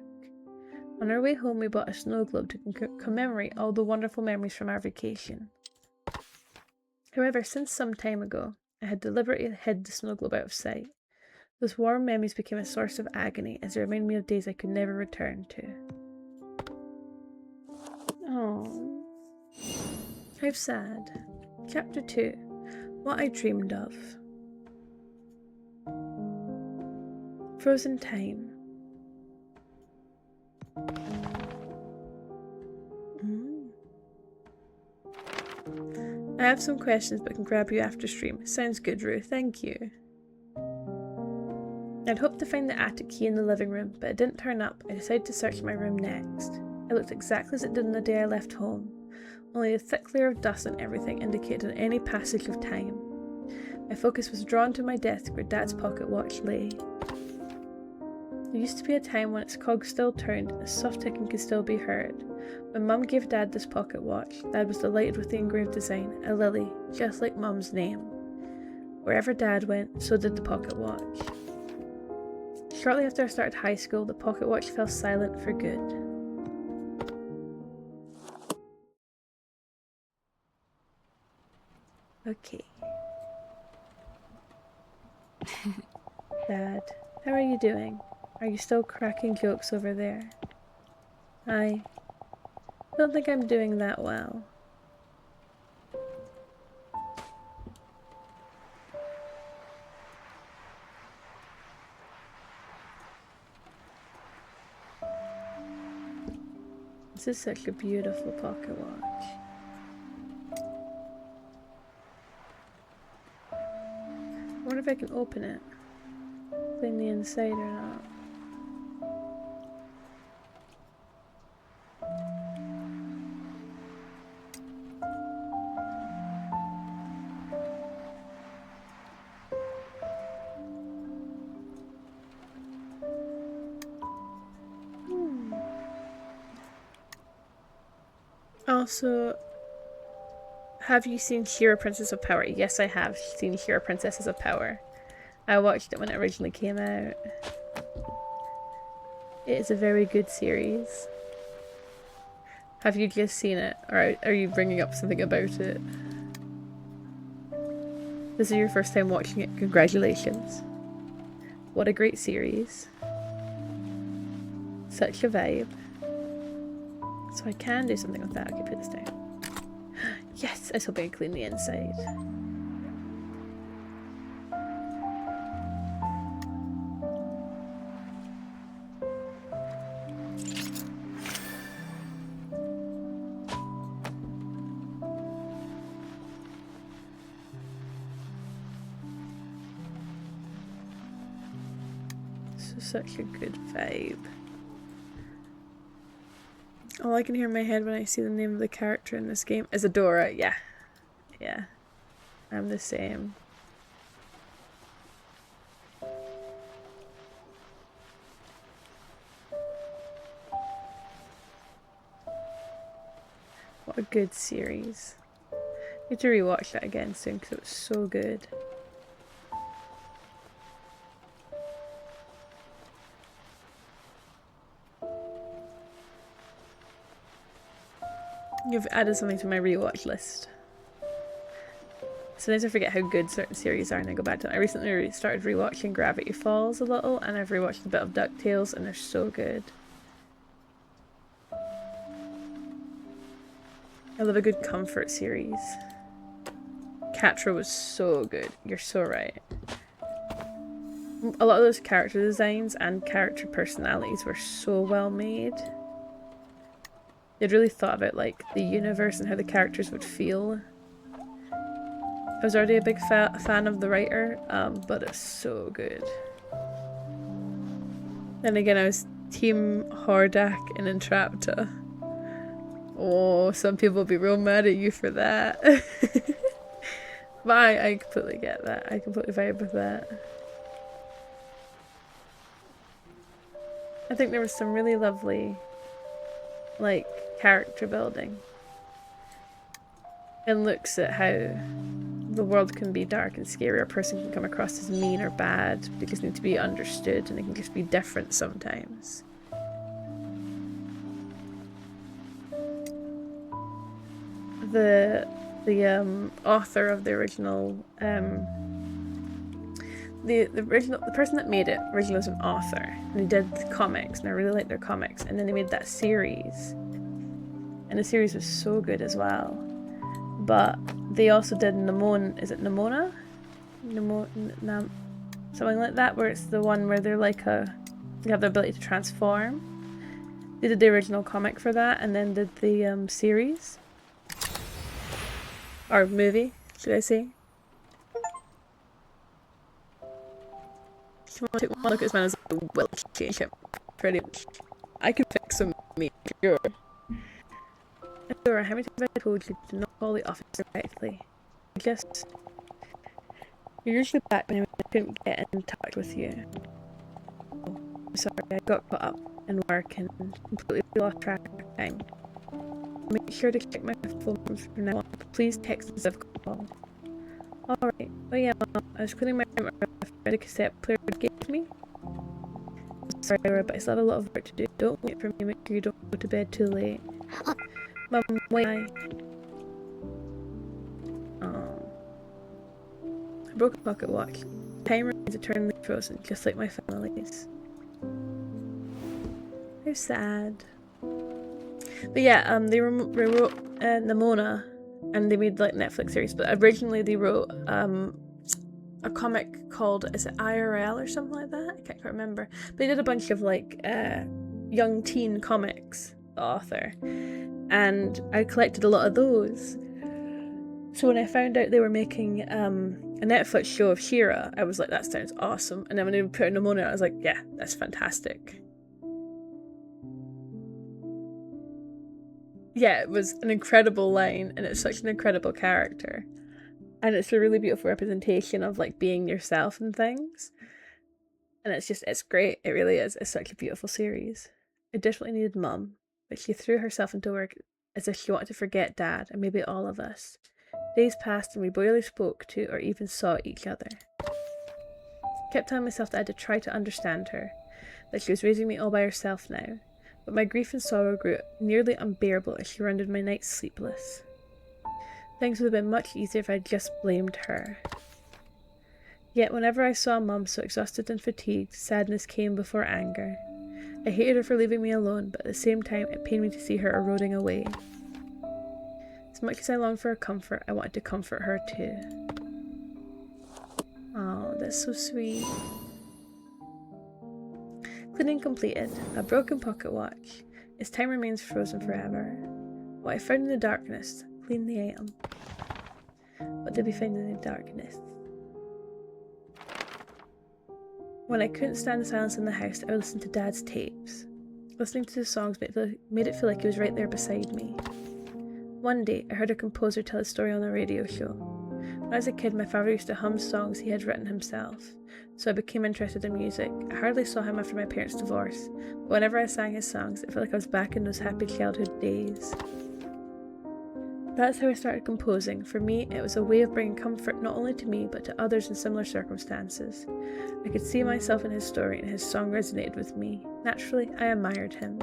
S1: On our way home, we bought a snow globe to commemorate all the wonderful memories from our vacation. However, since some time ago, I had deliberately hid the snow globe out of sight. Those warm memories became a source of agony as they reminded me of days I could never return to. Oh, how sad. Chapter 2. What I Dreamed of. Frozen Time. I have some questions but can grab you after stream. Sounds good, Rue. Thank you. I'd hoped to find the attic key in the living room, but it didn't turn up. I decided to search my room next. It looked exactly as it did on the day I left home. Only a thick layer of dust on everything indicated any passage of time. My focus was drawn to my desk where Dad's pocket watch lay. There used to be a time when its cogs still turned and its soft ticking could still be heard. When Mum gave Dad this pocket watch, Dad was delighted with the engraved design, a lily, just like Mum's name. Wherever Dad went, so did the pocket watch. Shortly after I started high school, the pocket watch fell silent for good. Okay. Dad, how are you doing? Are you still cracking jokes over there? I don't think I'm doing that well. This is such a beautiful pocket watch. I wonder if I can open it. Clean the inside or not. Also, have you seen She-Ra Princess of Power? Yes, I have seen She-Ra Princesses of Power. I watched it when it originally came out. It is a very good series. Have you just seen it, or are you bringing up something about it? This is your first time watching it. Congratulations. What a great series. Such a vibe. So I can do something with that. Okay, put this down. Yes, I was hoping I clean the inside. Such a good vibe. All I can hear in my head when I see the name of the character in this game is Adora. Yeah. Yeah. I'm the same. What a good series. I need to rewatch that again soon because it was so good. You've added something to my rewatch list. Sometimes I forget how good certain series are and I go back to them. I recently started rewatching Gravity Falls a little, and I've rewatched a bit of DuckTales, and they're so good. I love a good comfort series. Catra was so good. You're so right. A lot of those character designs and character personalities were so well made. They'd really thought about like the universe and how the characters would feel. I was already a big fan of the writer, but it's so good. Then again, I was Team Hordak in Entrapta. Oh, some people will be real mad at you for that. But I completely get that. I completely vibe with that. I think there was some really lovely, like, character building. It looks at how the world can be dark and scary, or a person can come across as mean or bad because they need to be understood, and they can just be different sometimes. The author of the original the person that made it originally was an author, and he did the comics, and I really liked their comics, and then they made that series, and the series was so good as well. But they also did Nimona, is it Nimona? Something like that, where it's the one where they're like they have the ability to transform. They did the original comic for that, and then did the series. Or movie, should I say. If you want to take one look at this man as a will change him. Pretty much. I can fix him, me, sure. Adora, how many times have I told you to not call the officer correctly? You're usually back when I couldn't get in touch with you. Oh, I'm sorry, I got caught up in work and completely lost track of time. Make sure to check my phone from now on. Please text as I've called. Alright. Oh yeah, Mom. I was cleaning my room after the cassette player gave me. I'm sorry, Laura, but I still have a lot of work to do. Don't wait for me. Make sure you don't go to bed too late. Mom, wait. Oh. I broke a pocket watch. The timer is eternally frozen, just like my family's. How sad. But yeah, they rewrote Nimona, and they made like Netflix series. But originally they wrote a comic called, is it IRL or something like that? I can't quite remember. But they did a bunch of like young teen comics, the author, and I collected a lot of those. So when I found out they were making a Netflix show of She-Ra, I was like, that sounds awesome. And then when they put in Nimona, I was like, yeah, that's fantastic. Yeah, it was an incredible line, and it's such an incredible character. And it's a really beautiful representation of like being yourself and things. And it's great. It really is. It's such a beautiful series. It desperately needed Mum, but she threw herself into work as if she wanted to forget Dad and maybe all of us. Days passed and we barely spoke to or even saw each other. I kept telling myself that I had to try to understand her, that she was raising me all by herself now. but my grief and sorrow grew nearly unbearable as she rendered my nights sleepless. Things would have been much easier if I had just blamed her. Yet whenever I saw Mum so exhausted and fatigued, sadness came before anger. I hated her for leaving me alone, but at the same time it pained me to see her eroding away. As much as I longed for her comfort, I wanted to comfort her too. Oh, that's so sweet. Cleaning completed. A broken pocket watch. Its time remains frozen forever. What I found in the darkness. Clean the item. What did we find in the darkness? When I couldn't stand the silence in the house, I would listen to Dad's tapes. Listening to the songs made it feel like he was right there beside me. One day, I heard a composer tell a story on a radio show. When I was a kid, my father used to hum songs he had written himself, so I became interested in music. I hardly saw him after my parents' divorce, but whenever I sang his songs, I felt like I was back in those happy childhood days. That's how I started composing. For me, it was a way of bringing comfort not only to me, but to others in similar circumstances. I could see myself in his story, and his song resonated with me. Naturally, I admired him.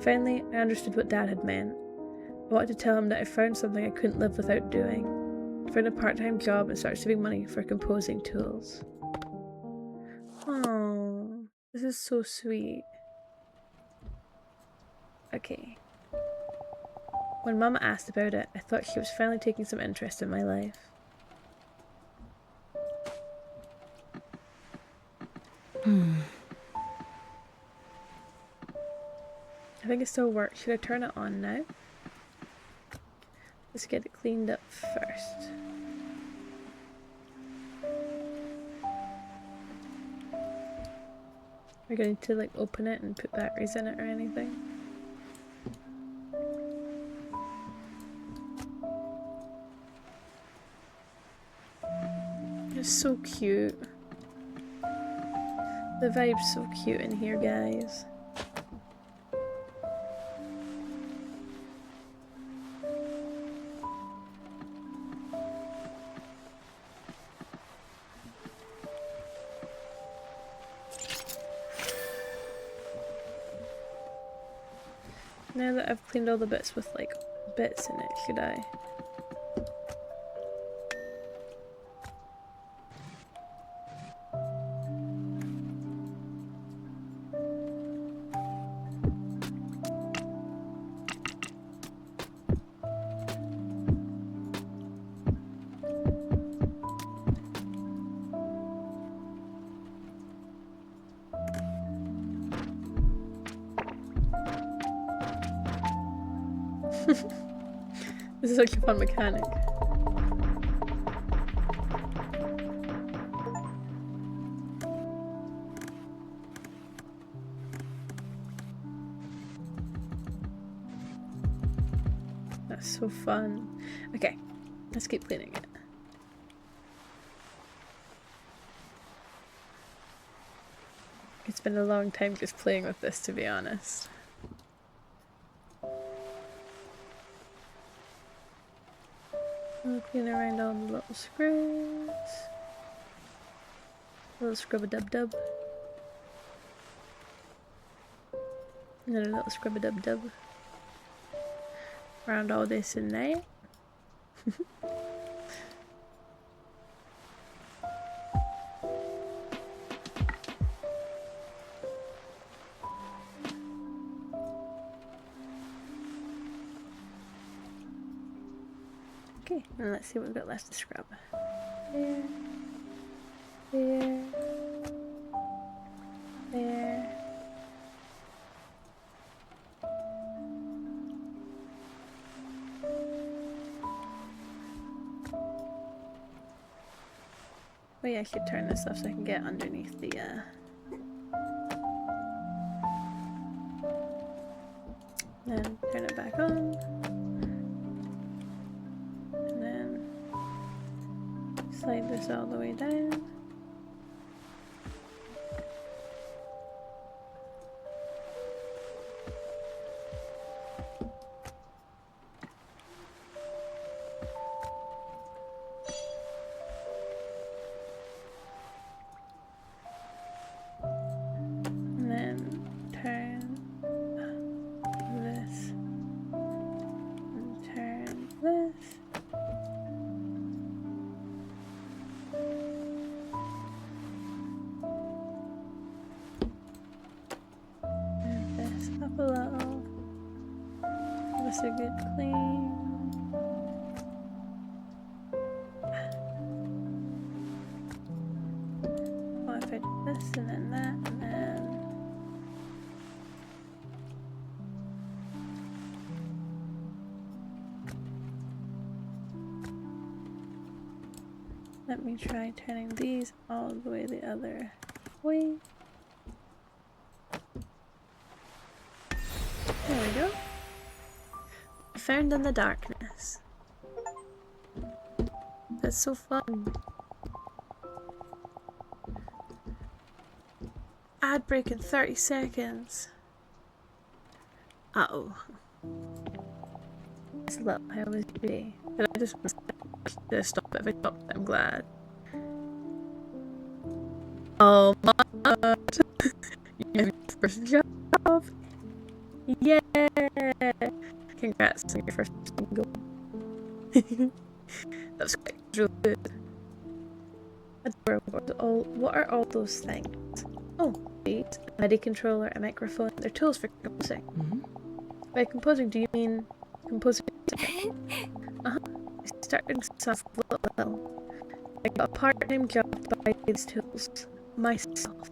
S1: Finally, I understood what Dad had meant. I wanted to tell him that I found something I couldn't live without doing. I found a part-time job and started saving money for composing tools. Oh, this is so sweet. Okay. When Mum asked about it, I thought she was finally taking some interest in my life. I think it still works. Should I turn it on now? Let's get it cleaned up first. We're going to like open it and put batteries in it or anything. It's so cute. The vibe's so cute in here, guys. Now that I've cleaned all the bits with like bits in it, should I? This is such a fun mechanic. That's so fun. Okay, let's keep cleaning it. It's been a long time just playing with this, to be honest. I'll clean around all the little screws. Little scrub-a-dub-dub. And then a little scrub-a-dub-dub. Around all this and that. Okay, and let's see what we've got left to scrub. There. There. There. Oh yeah, I should turn this off so I can get underneath the then turn it back on. And then slide this all the way down. And then turn Hello. Must have get clean. What if I do this and then that and then... Let me try turning these all the way the other way. There we go. Found in the darkness. That's so fun. Ad break in 30 seconds. Uh-oh. It's low. How was your day? But I just want to stop it. If I stop it, I'm glad. Oh my god. You have your first job. Yeah. Congrats on your first single. That was quite really good. Adorable. What are all those things? Oh, wait. A MIDI controller, a microphone. They're tools for composing. By composing, do you mean composing? I started soft a little. I got a part-time job to buy these tools myself.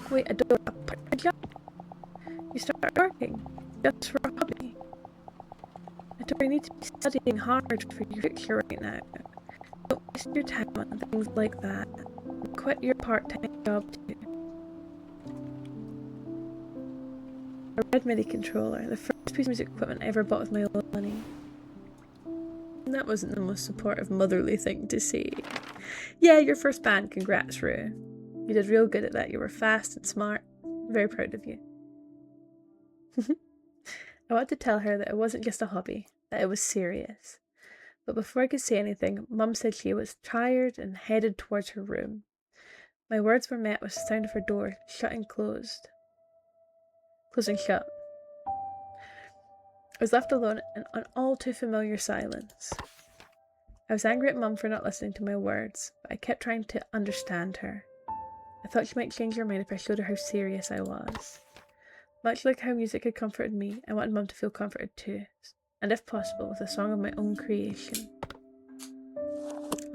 S1: Wait, I don't have a part-time job? You start working just for a hobby. I don't need to be studying hard for your future right now. Don't waste your time on things like that. Quit your part-time job too. A red MIDI controller, the first piece of music equipment I ever bought with my own money. That wasn't the most supportive, motherly thing to say. Yeah, your first band, congrats, Rue. You did real good at that. You were fast and smart. I'm very proud of you. I wanted to tell her that it wasn't just a hobby, that it was serious. But before I could say anything, Mum said she was tired and headed towards her room. My words were met with the sound of her door shutting closed. Closing shut. I was left alone in an all too familiar silence. I was angry at Mum for not listening to my words, but I kept trying to understand her. I thought she might change her mind if I showed her how serious I was. Much like how music had comforted me, I wanted Mum to feel comforted too, and if possible, with a song of my own creation.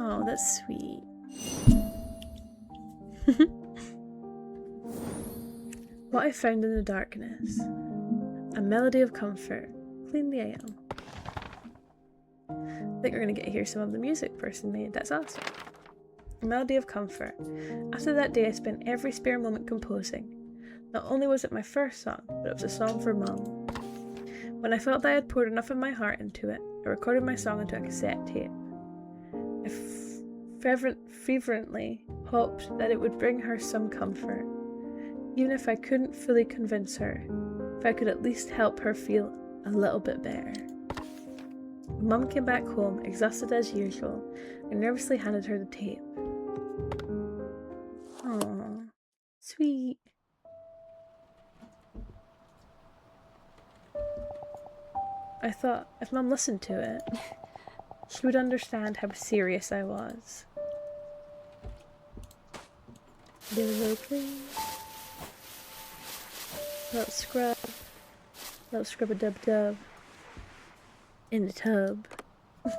S1: Oh, that's sweet. What I found in the darkness. A melody of comfort. Clean the AM. I think we're going to get to hear some of the music person made. That's awesome. A melody of comfort. After that day, I spent every spare moment composing. Not only was it my first song, but it was a song for Mum. When I felt that I had poured enough of my heart into it, I recorded my song into a cassette tape. I fervently hoped that it would bring her some comfort. Even if I couldn't fully convince her, if I could at least help her feel a little bit better. When Mum came back home, exhausted as usual, I nervously handed her the tape. Aww, sweet. I thought if Mum listened to it, she would understand how serious I was. Do a little clean. Little scrub a dub dub in the tub. I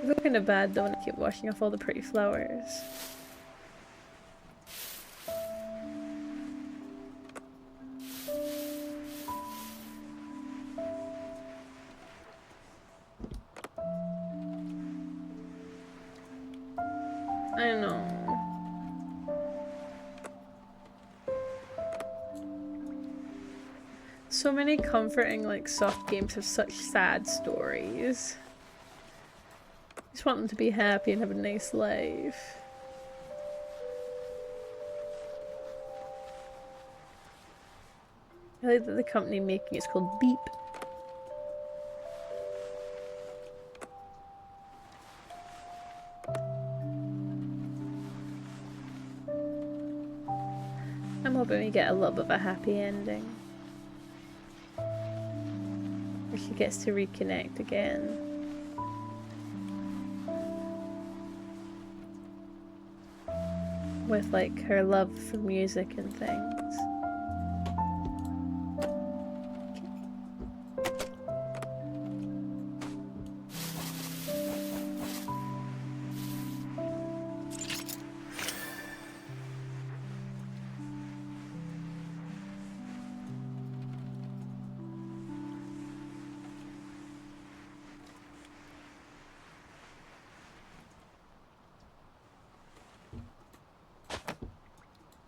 S1: feel kind of bad though when I keep washing off all the pretty flowers. I know. So many comforting, like, soft games have such sad stories. I just want them to be happy and have a nice life. I like that the company making it's called Beep. I'm hoping we get a little bit of a happy ending. Where she gets to reconnect again. with like her love for music and things.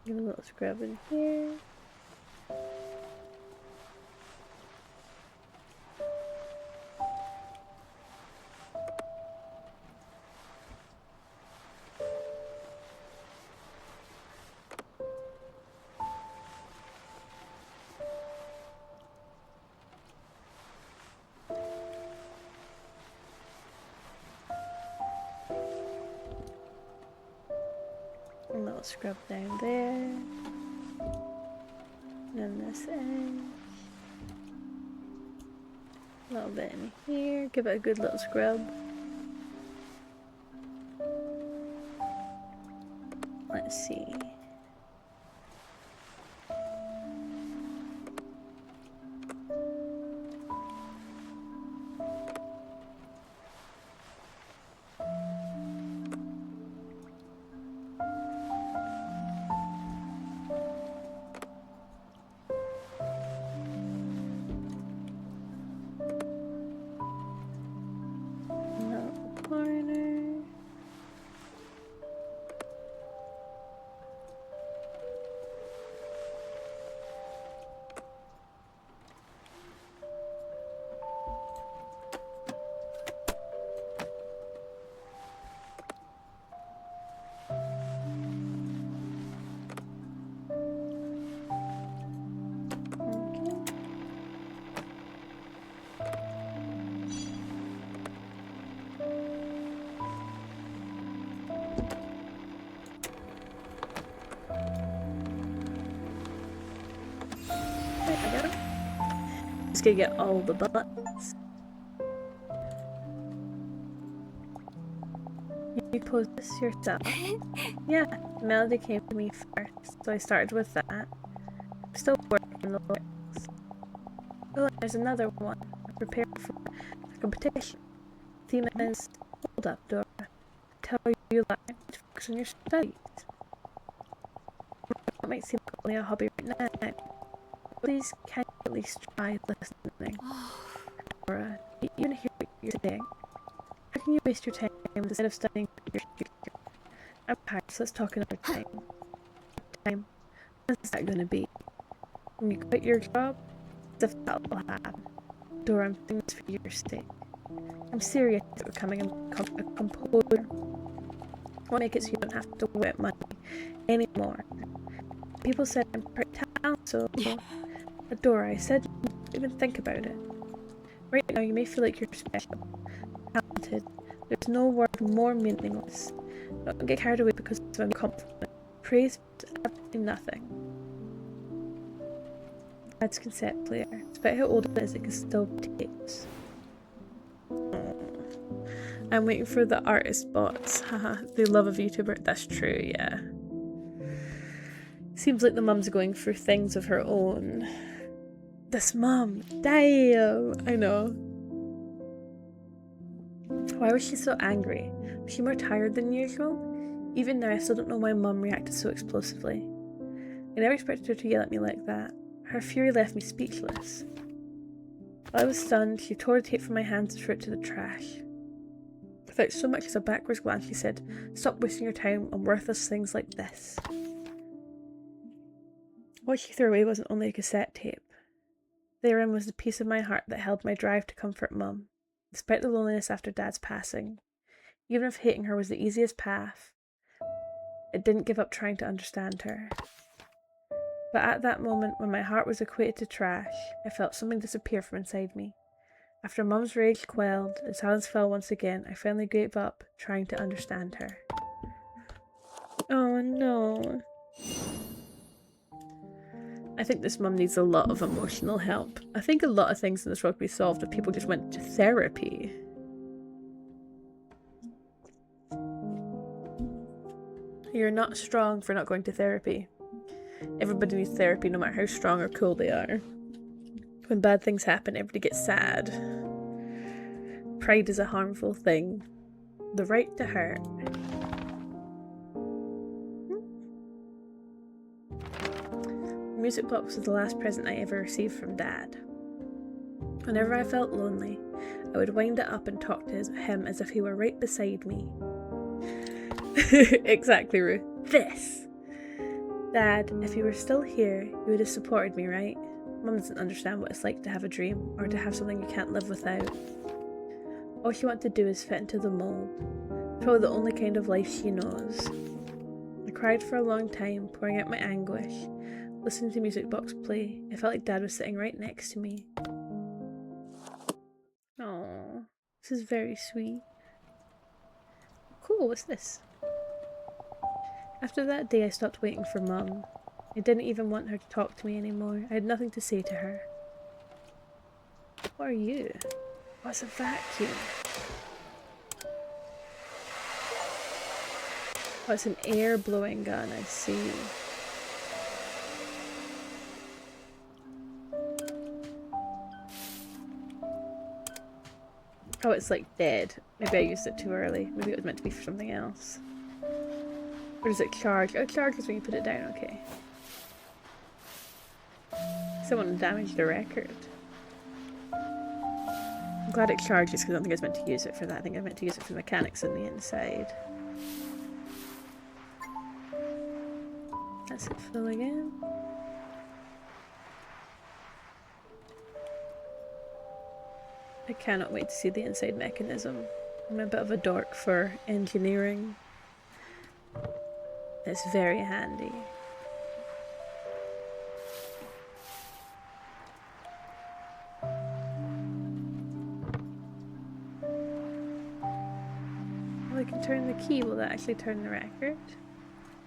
S1: Give a little scrub in here. A little scrub down there. And this edge. A little bit in here. Give it a good little scrub. Let's see. Just gonna get all the buttons. You post this yourself? Yeah, Melody came to me first, so I started with that. I'm still working on the lyrics. Oh, there's another one. I'm preparing for a competition. The theme is hold up, Dora. Tell you like to focus on your studies. That might seem like only a hobby right now. Please, can you at least try listening? Dora, you even hear what you're saying? How can you waste your time instead of studying for your future? I'm tired, so let's talk another time. Time? When's that gonna be? When you quit your job? As if that will happen. Dora, I'm doing this for your sake. I'm serious about becoming a composer. I want to make it so you don't have to worry about money anymore. People said I'm pretty talented, so Dora, I said you don't even think about it. Right now you may feel like you're special, talented. There's no word more meaningless. Don't get carried away because I'm confident. Praise is absolutely nothing. Dad's cassette player. Despite how old it is, it can still be tapes. I'm waiting for the artist bots. Haha, they love a VTuber. That's true, yeah. Seems like the mum's going through things of her own. This mum, damn, I know. Why was she so angry? Was she more tired than usual? Even now, I still don't know why mum reacted so explosively. I never expected her to yell at me like that. Her fury left me speechless. While I was stunned, she tore the tape from my hands and threw it to the trash. Without so much as a backwards glance, she said, "Stop wasting your time on worthless things like this." What she threw away wasn't only a cassette tape. Therein was the piece of my heart that held my drive to comfort Mum, despite the loneliness after Dad's passing. Even if hating her was the easiest path, it didn't give up trying to understand her. But at that moment, when my heart was equated to trash, I felt something disappear from inside me. After Mum's rage quelled and silence fell once again, I finally gave up trying to understand her. Oh no. I think this mum needs a lot of emotional help. I think a lot of things in this world could be solved if people just went to therapy. You're not strong for not going to therapy. Everybody needs therapy no matter how strong or cool they are. When bad things happen, everybody gets sad. Pride is a harmful thing. The right to hurt. The music box was the last present I ever received from Dad. Whenever I felt lonely, I would wind it up and talk to him as if he were right beside me. Exactly, Ruth. This! Dad, if you were still here, you would have supported me, right? Mum doesn't understand what it's like to have a dream, or to have something you can't live without. All she wants to do is fit into the mold. Probably the only kind of life she knows. I cried for a long time, pouring out my anguish. Listening to the music box play, I felt like Dad was sitting right next to me. Oh, this is very sweet. Cool, what's this? After that day, I stopped waiting for Mum. I didn't even want her to talk to me anymore. I had nothing to say to her. What are you? What's a vacuum? Oh, it's an air blowing gun, I see. Oh, it's like dead. Maybe I used it too early. Maybe it was meant to be for something else. Or does it charge? Oh, it charges when you put it down, okay. Someone damaged the record. I'm glad it charges because I don't think I was meant to use it for that. I think I meant to use it for the mechanics on the inside. That's it full again. I cannot wait to see the inside mechanism. I'm a bit of a dork for engineering. It's very handy. Well, I can turn the key. Will that actually turn the record?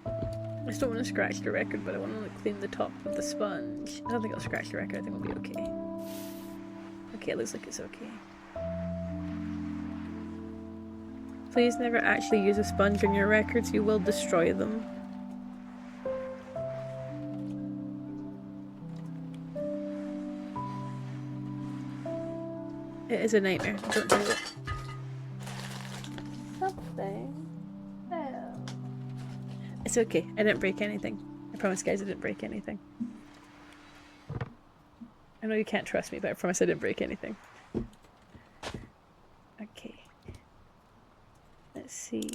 S1: I just don't want to scratch the record, but I want to clean the top of the sponge. I don't think I'll scratch the record. I think it'll be okay. Okay, it looks like it's okay. Please never actually use a sponge on your records. You will destroy them. It is a nightmare. Don't do it. Something fell. It's okay. I didn't break anything. I promise, guys, I didn't break anything. I know you can't trust me, but I promise I didn't break anything. Okay. Let's see.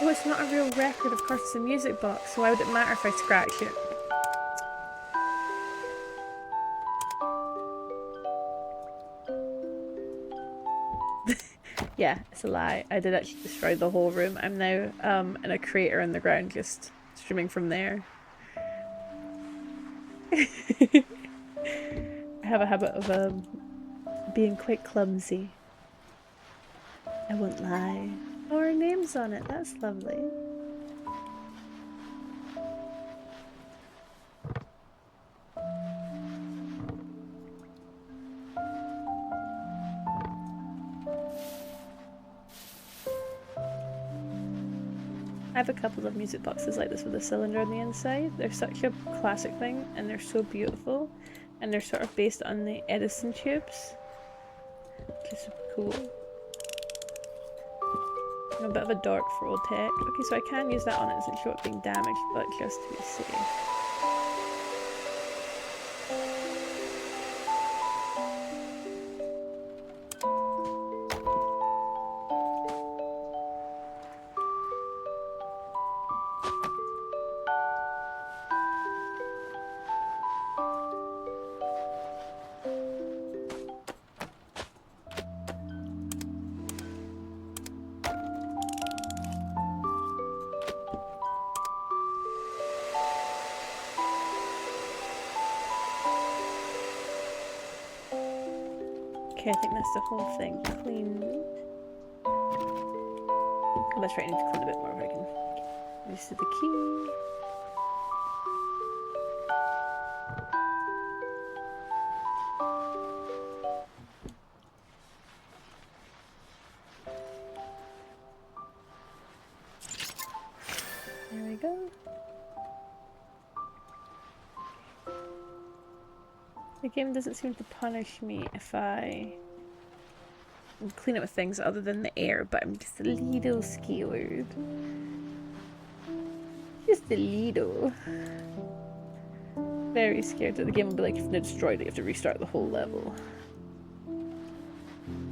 S1: Oh, it's not a real record. Of course, it's a music box, so why would it matter if I scratch it? Yeah, it's a lie. I did actually destroy the whole room. I'm now in a crater in the ground, just streaming from there. I have a habit of being quite clumsy. I won't lie. Oh, our name's on it. That's lovely. I have a couple of music boxes like this with a cylinder on the inside. They're such a classic thing, and they're so beautiful, and they're sort of based on the Edison tubes, which is super cool. I'm a bit of a dork for old tech. Okay, so I can use that on it. It doesn't show it being damaged, but just to be safe. Okay, I think that's the whole thing cleaned. Oh, that's right, I need to clean a bit more if I can get used to the key. There we go. The game doesn't seem to punish me if I clean up with things other than the air, but I'm just a little scared. Just a little. Very scared that the game will be like, if they destroyed it, you have to restart the whole level.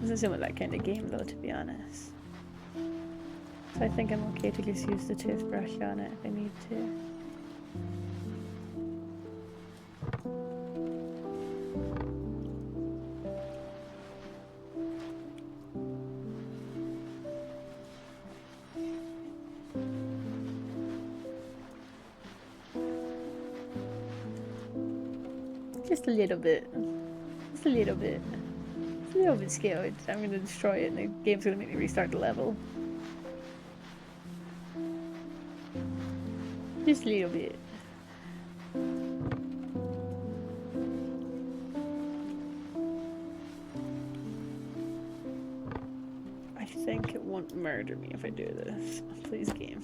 S1: Doesn't seem like that kind of game though, to be honest. So I think I'm okay to just use the toothbrush on it if I need to. Just a little bit. Just a little bit. Just a little bit scared. I'm gonna destroy it and the game's gonna make me restart the level. Just a little bit. I think it won't murder me if I do this. Please, game.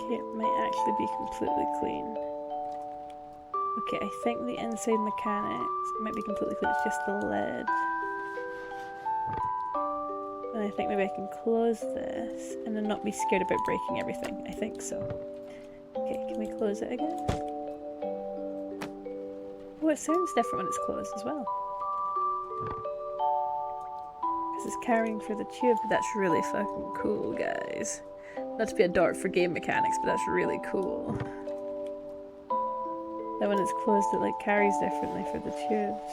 S1: Okay, it might actually be completely clean. Okay, I think the inside mechanics might be completely clean, it's just the lid. And I think maybe I can close this and then not be scared about breaking everything. I think so. Okay, can we close it again? Oh, it sounds different when it's closed as well. Because it's carrying through the tube, but that's really fucking cool, guys. Not to be a dart for game mechanics, but that's really cool. That when it's closed, it like carries differently for the tubes.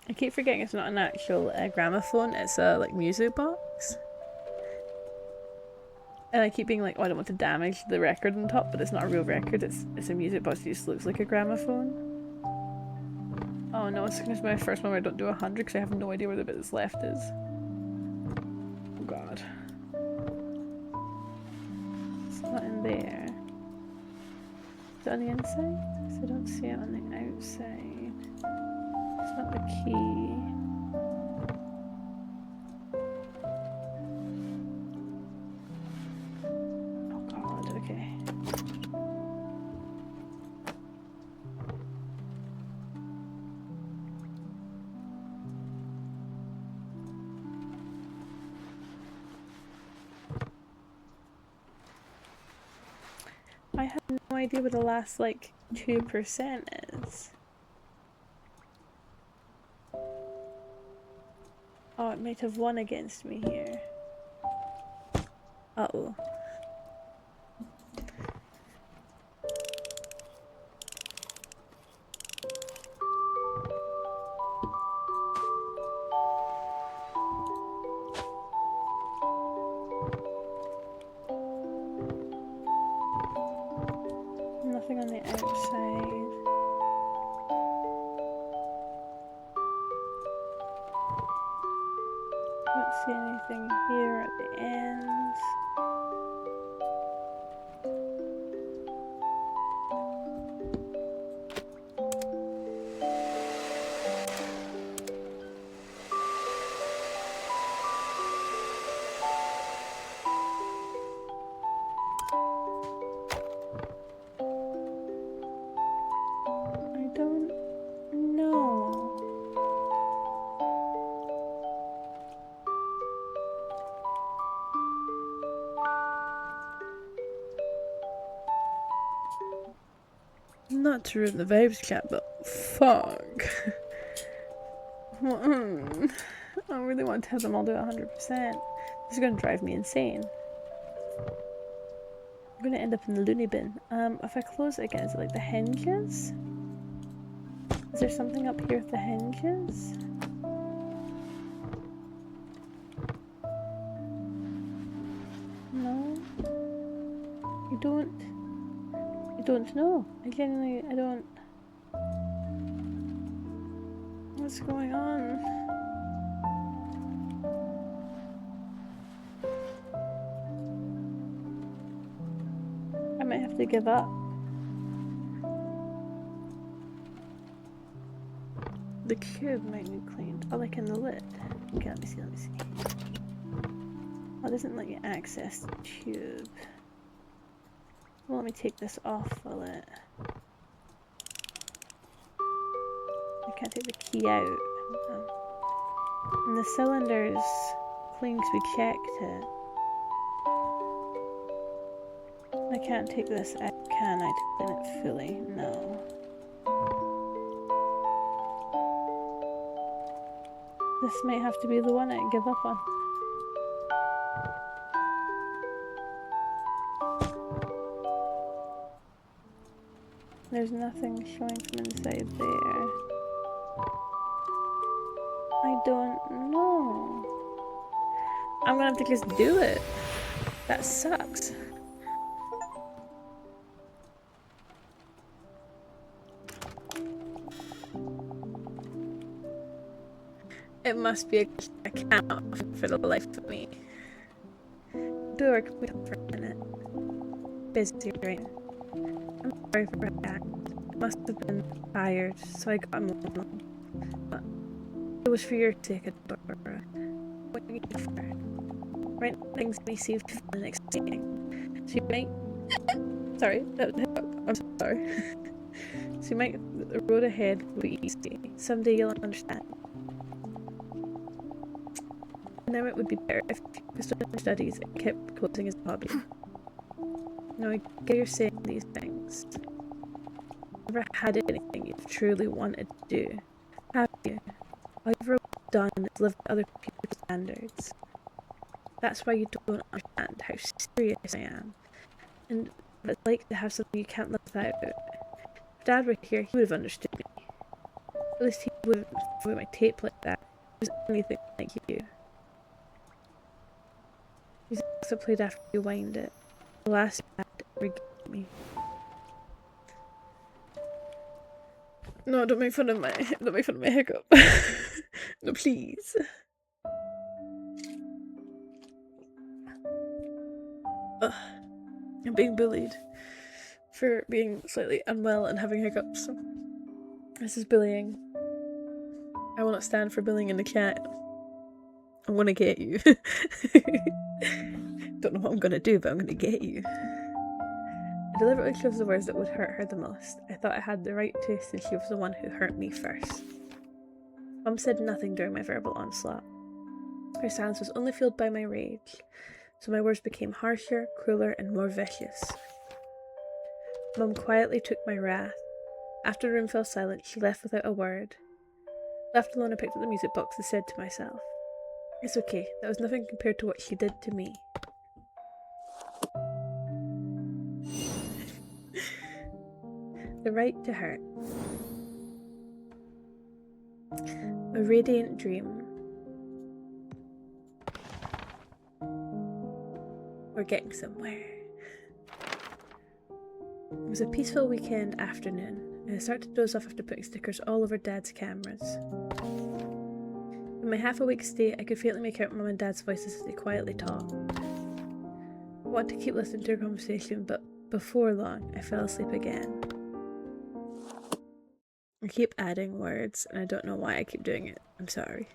S1: I keep forgetting it's not an actual gramophone, it's a like music box. And I keep being like, oh, I don't want to damage the record on top, but it's not a real record, it's a music box, it just looks like a gramophone. Oh no, it's gonna be my first one where I don't do 100 because I have no idea where the bit that's left is. Oh god. It's not in there. Is it on the inside? Because I don't see it on the outside. It's not the key. Oh god, okay. I have no idea what the last like 2% is. Oh, it might have won against me here. Uh-oh. Nothing on the outside. Don't see anything here at the ends. I don't know. Not to ruin the vibes, cat, but fuck. I really want to have them all do 100%. This is gonna drive me insane. I'm gonna end up in the loony bin. If I close it again, is it like the hinges? Is there something up here with the hinges? No? You don't know. I don't. What's going on? I might have to give up. The cube might need cleaned. Oh, like in the lid. Okay, let me see. Oh, it doesn't let you access the tube. Well, let me take this off while it... I can't take the key out. And the cylinder's clean because we checked it. I can't take this out, can I, to clean it fully? No. This might have to be the one I give up on. There's nothing showing from inside there. I don't know. I'm gonna have to just do it. That sucks. It must be a account for the life of me. Door, can we talk for a minute? Busy right now. I'm sorry for that. I must have been tired, so I got emotional. But it was for your sake, Adora. What are you for? Right now, things may seem fun and exciting. So you might... sorry, I'm sorry. So you might... the road ahead will be easy. Someday you'll understand. And then it would be better if you focused on your studies and kept closing his hobby. Now I get you're saying these things. Never had anything you've truly wanted to do, have you? All you've ever done is live by other people's standards. That's why you don't understand how serious I am, and what it's like to have something you can't live without. If Dad were here, he would have understood me. At least he wouldn't throw my tape like that. He was anything like you. These songs I played after you wind it. The last Dad ever gave me. No, don't make fun of my hiccup. No, please. Ugh. I'm being bullied for being slightly unwell and having hiccups. This is bullying. I will not stand for bullying in the cat. I'm gonna get you. Don't know what I'm gonna do, but I'm gonna get you. I deliberately chose the words that would hurt her the most. I thought I had the right to, since she was the one who hurt me first. Mum said nothing during my verbal onslaught. Her silence was only fueled by my rage, so my words became harsher, crueler, and more vicious. Mum quietly took my wrath. After the room fell silent, she left without a word. Left alone, I picked up the music box and said to myself, "It's okay, that was nothing compared to what she did to me." The right to hurt. A radiant dream. We're getting somewhere. It was a peaceful weekend afternoon, and I started to doze off after putting stickers all over Dad's cameras. In my half-awake state, I could faintly make out Mum and Dad's voices as they quietly talked. I wanted to keep listening to their conversation, but before long, I fell asleep again. I keep adding words, and I don't know why I keep doing it. I'm sorry.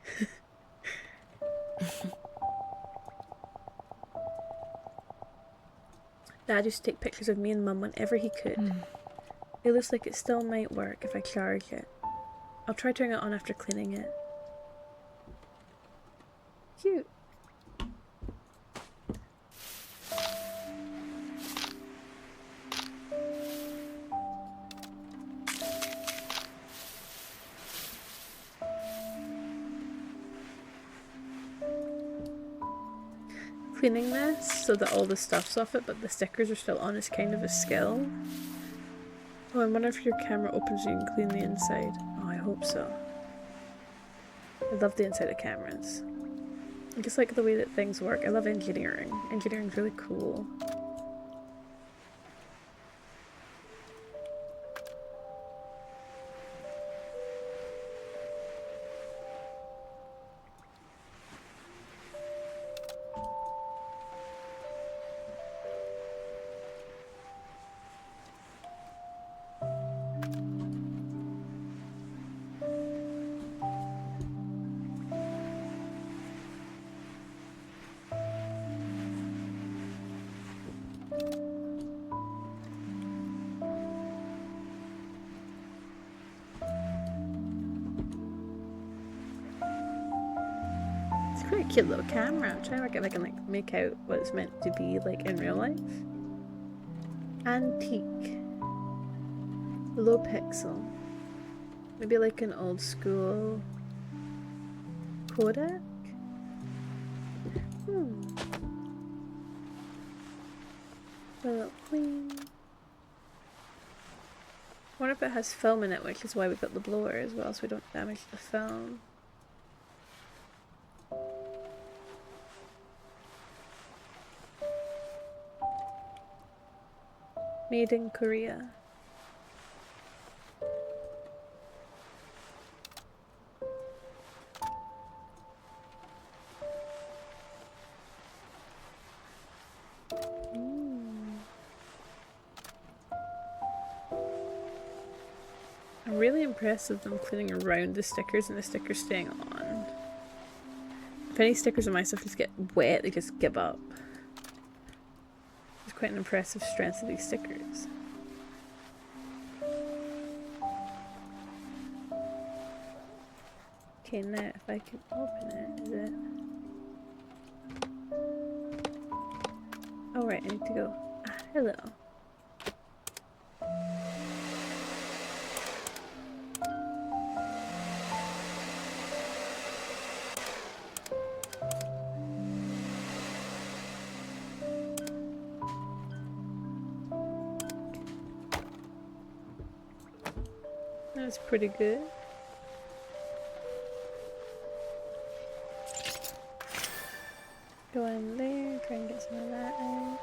S1: Dad used to take pictures of me and Mum whenever he could. It looks like it still might work if I charge it. I'll try turning it on after cleaning it. Cute. cleaning this so that all the stuff's off it, but the stickers are still on is kind of a skill. Oh, I wonder if your camera opens so you can clean the inside. Oh, I hope so. I love the inside of cameras. I just like the way that things work. I love engineering. Engineering's really cool. Quite a cute little camera. I'm trying to work out if I can like make out what it's meant to be like in real life. Antique. Low pixel. Maybe like an old school Kodak? A little clean. I wonder if it has film in it, which is why we got the blower as well, so we don't damage the film. Made in Korea. I'm really impressed with them cleaning around the stickers and the stickers staying on. If any stickers on my stuff just get wet, they just give up. It's quite an impressive strength of these stickers. Okay, now if I can open it, is it? Oh right, I need to go. Ah, hello. That's pretty good. Go in there, try and get some of that out.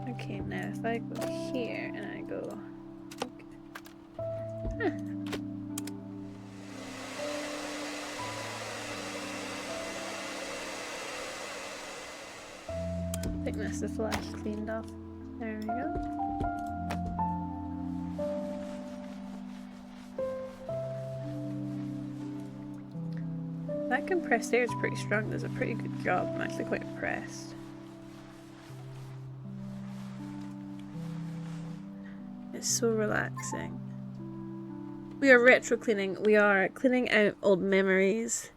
S1: Okay, now if I go here and I go... Okay. Huh. I think that's the flash cleaned off. There we go. That compressed air is pretty strong. Does a pretty good job. I'm actually quite impressed. It's so relaxing. We are retro cleaning. We are cleaning out old memories.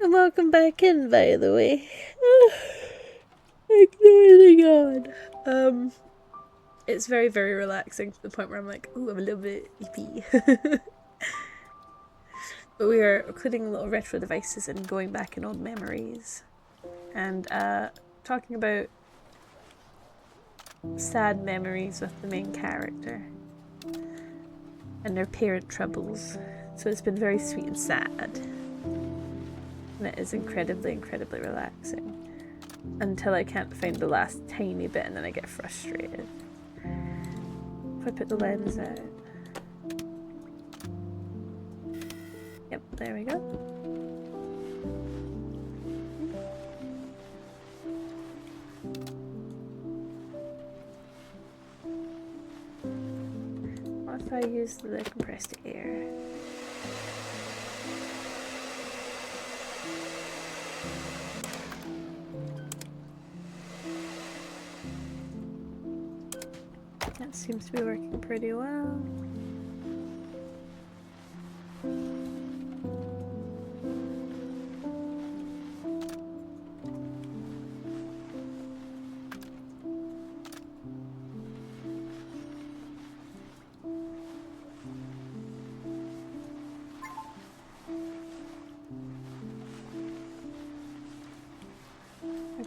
S1: And welcome back in, by the way. Ignore the yawn. It's very, very relaxing to the point where I'm like, ooh, I'm a little bit eepy. But we are cleaning little retro devices and going back in old memories. And talking about sad memories with the main character. And their parent troubles. So it's been very sweet and sad. And it is incredibly, incredibly relaxing. Until I can't find the last tiny bit and then I get frustrated. If I put the lens out. Yep, there we go. What if I use the compressed air? That seems to be working pretty well.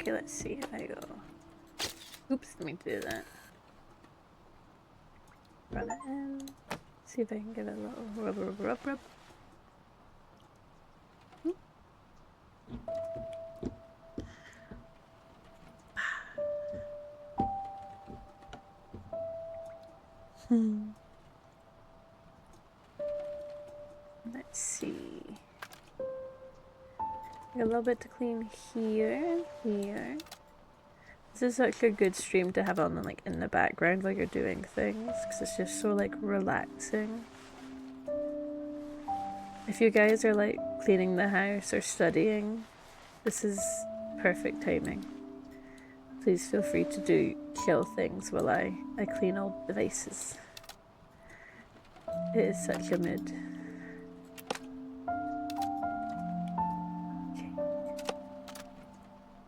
S1: Okay, let's see if I go. Oops, let me do that. Run it in. See if I can give it a little rub. Let's see. A little bit to clean here and here. This is actually a good stream to have on like in the background while you're doing things, because it's just so like relaxing. If you guys are like cleaning the house or studying, this is perfect timing. Please feel free to do chill things while I clean old devices. It is such a mood. Okay.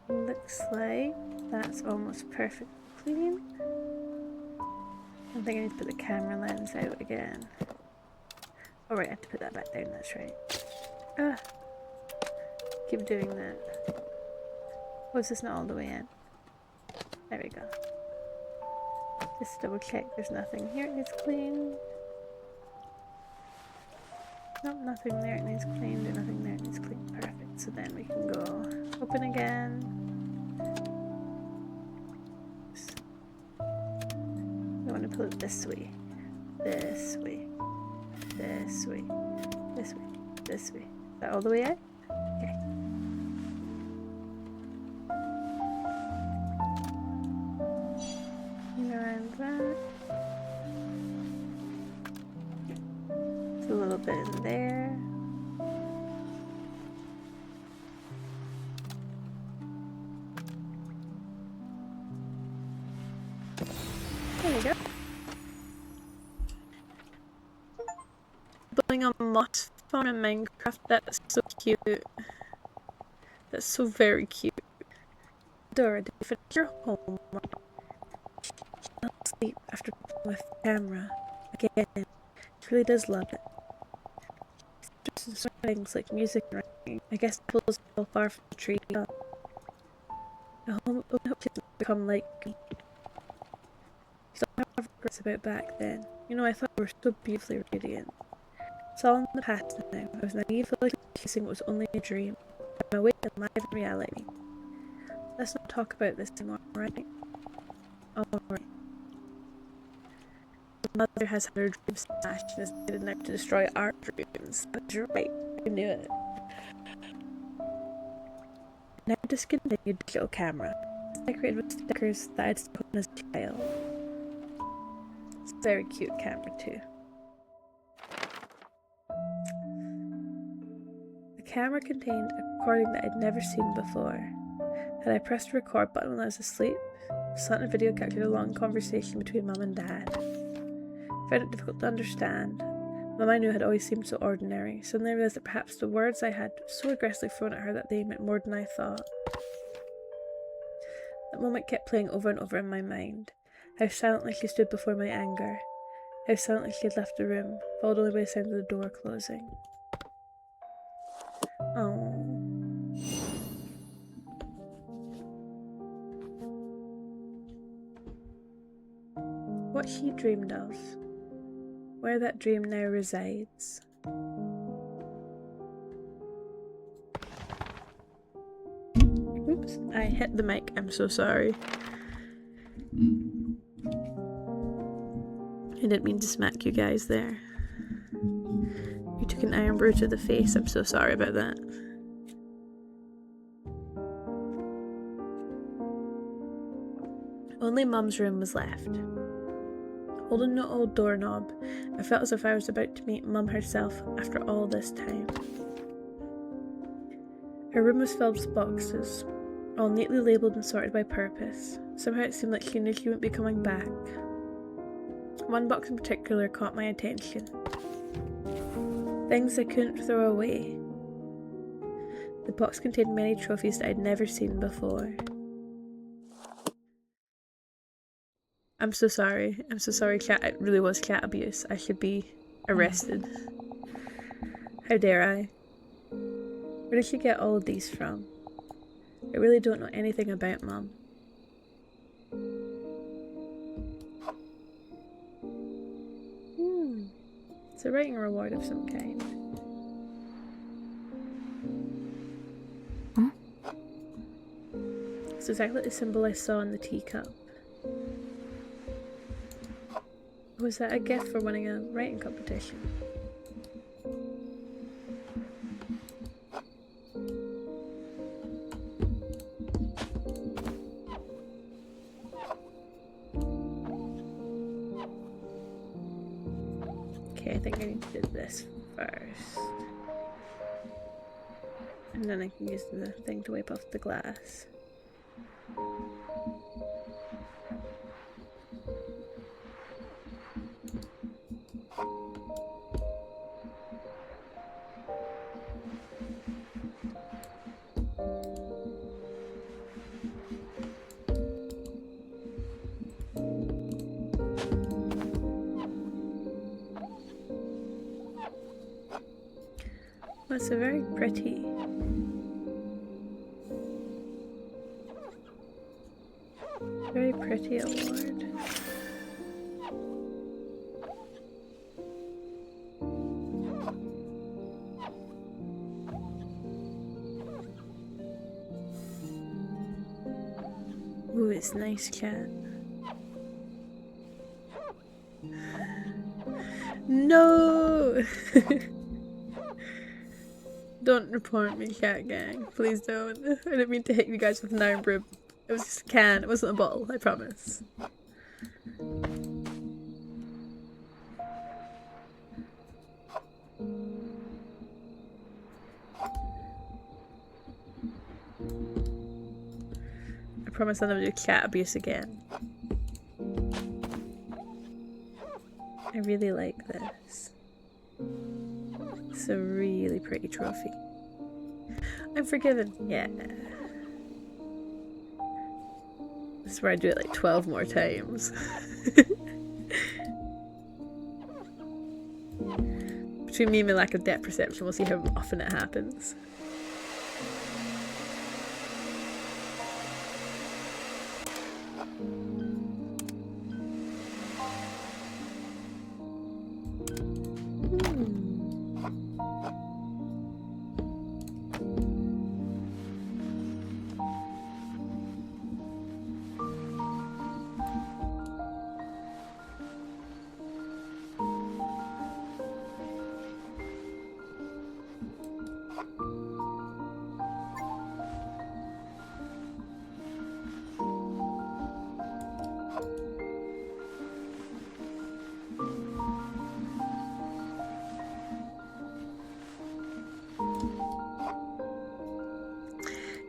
S1: Looks like that's almost perfect clean. I think I need to put the camera lens out again. Oh right, I have to put that back down, that's right. Ah! Keep doing that. Oh, is this not all the way in? There we go. Just double check there's nothing here it needs cleaned. Nope, nothing there it needs cleaned, or nothing there it needs cleaned. Perfect. So then we can go open again. I want to pull it this way. This way. This way. This way. This way. Is that all the way out? Okay. Around that. A little bit in there. There we go. Building a moss farm in Minecraft, that's so cute. That's so very cute. Dora, did you finish your homework? She fell asleep after playing with the camera. Again, she really does love it. Things like music and writing. I guess the apples fell far from the tree. I hope she doesn't become like me. You don't have regrets about back then. You know, I thought we were so beautifully radiant. It's all in the past now. I was naive, like kissing was only a dream. I'm awake and live in reality. Let's not talk about this anymore, right? Alright. Mother has had her dreams smashed and is needed now to destroy our dreams. That's right, I knew it. Now discontinued digital camera. It's decorated with stickers that I'd stolen as a child. It's a very cute camera too. The camera contained a recording that I'd never seen before. Had I pressed the record button when I was asleep, the silent video captured a long conversation between Mum and Dad. I found it difficult to understand. Mum I knew had always seemed so ordinary. Suddenly I realised that perhaps the words I had so aggressively thrown at her that they meant more than I thought. That moment kept playing over and over in my mind. How silently she stood before my anger. How silently she had left the room, followed only by the sound of the door closing. Oh. What she dreamed of. Where that dream now resides. Oops, I hit the mic, I'm so sorry. I didn't mean to smack you guys there. You took an iron brew to the face, I'm so sorry about that. Only Mum's room was left. Holding the old doorknob, I felt as if I was about to meet Mum herself after all this time. Her room was filled with boxes, all neatly labelled and sorted by purpose. Somehow it seemed like she knew she wouldn't be coming back. One box in particular caught my attention. Things I couldn't throw away. The box contained many trophies that I'd never seen before. I'm so sorry, chat. It really was cat abuse. I should be arrested. How dare I? Where did she get all of these from? I really don't know anything about Mum. It's a writing reward of some kind. It's exactly the symbol I saw in the teacup. Was that a gift for winning a writing competition? Okay, I think I need to do this first. And then I can use the thing to wipe off the glass. That's a very pretty. Very pretty award. Ooh, it's nice, cat. No! Don't report me, cat gang. Please don't. I didn't mean to hit you guys with an iron broom. It was just a can. It wasn't a bottle, I promise. I promise I'll never do cat abuse again. I really like this. It's a really pretty trophy. I'm forgiven. Yeah. This is where I do it like 12 more times. Between me and my lack of depth perception, we'll see how often it happens.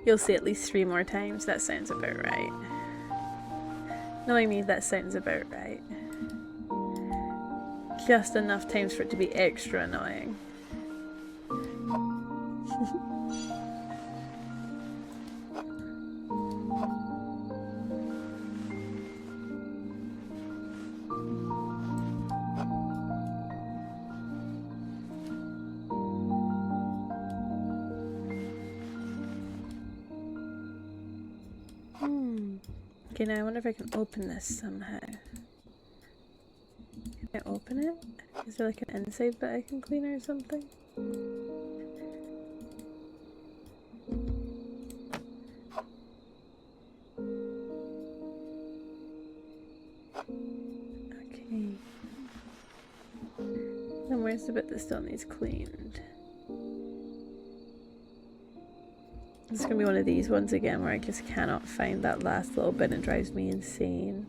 S1: You'll see at least 3 more times. That sounds about right. Knowing me, that sounds about right. Just enough times for it to be extra annoying. Okay, now I wonder if I can open this somehow. Can I open it? Is there like an inside bit I can clean or something? Okay. Then where's the bit that still needs cleaned? This is going to be one of these ones again where I just cannot find that last little bit and it drives me insane.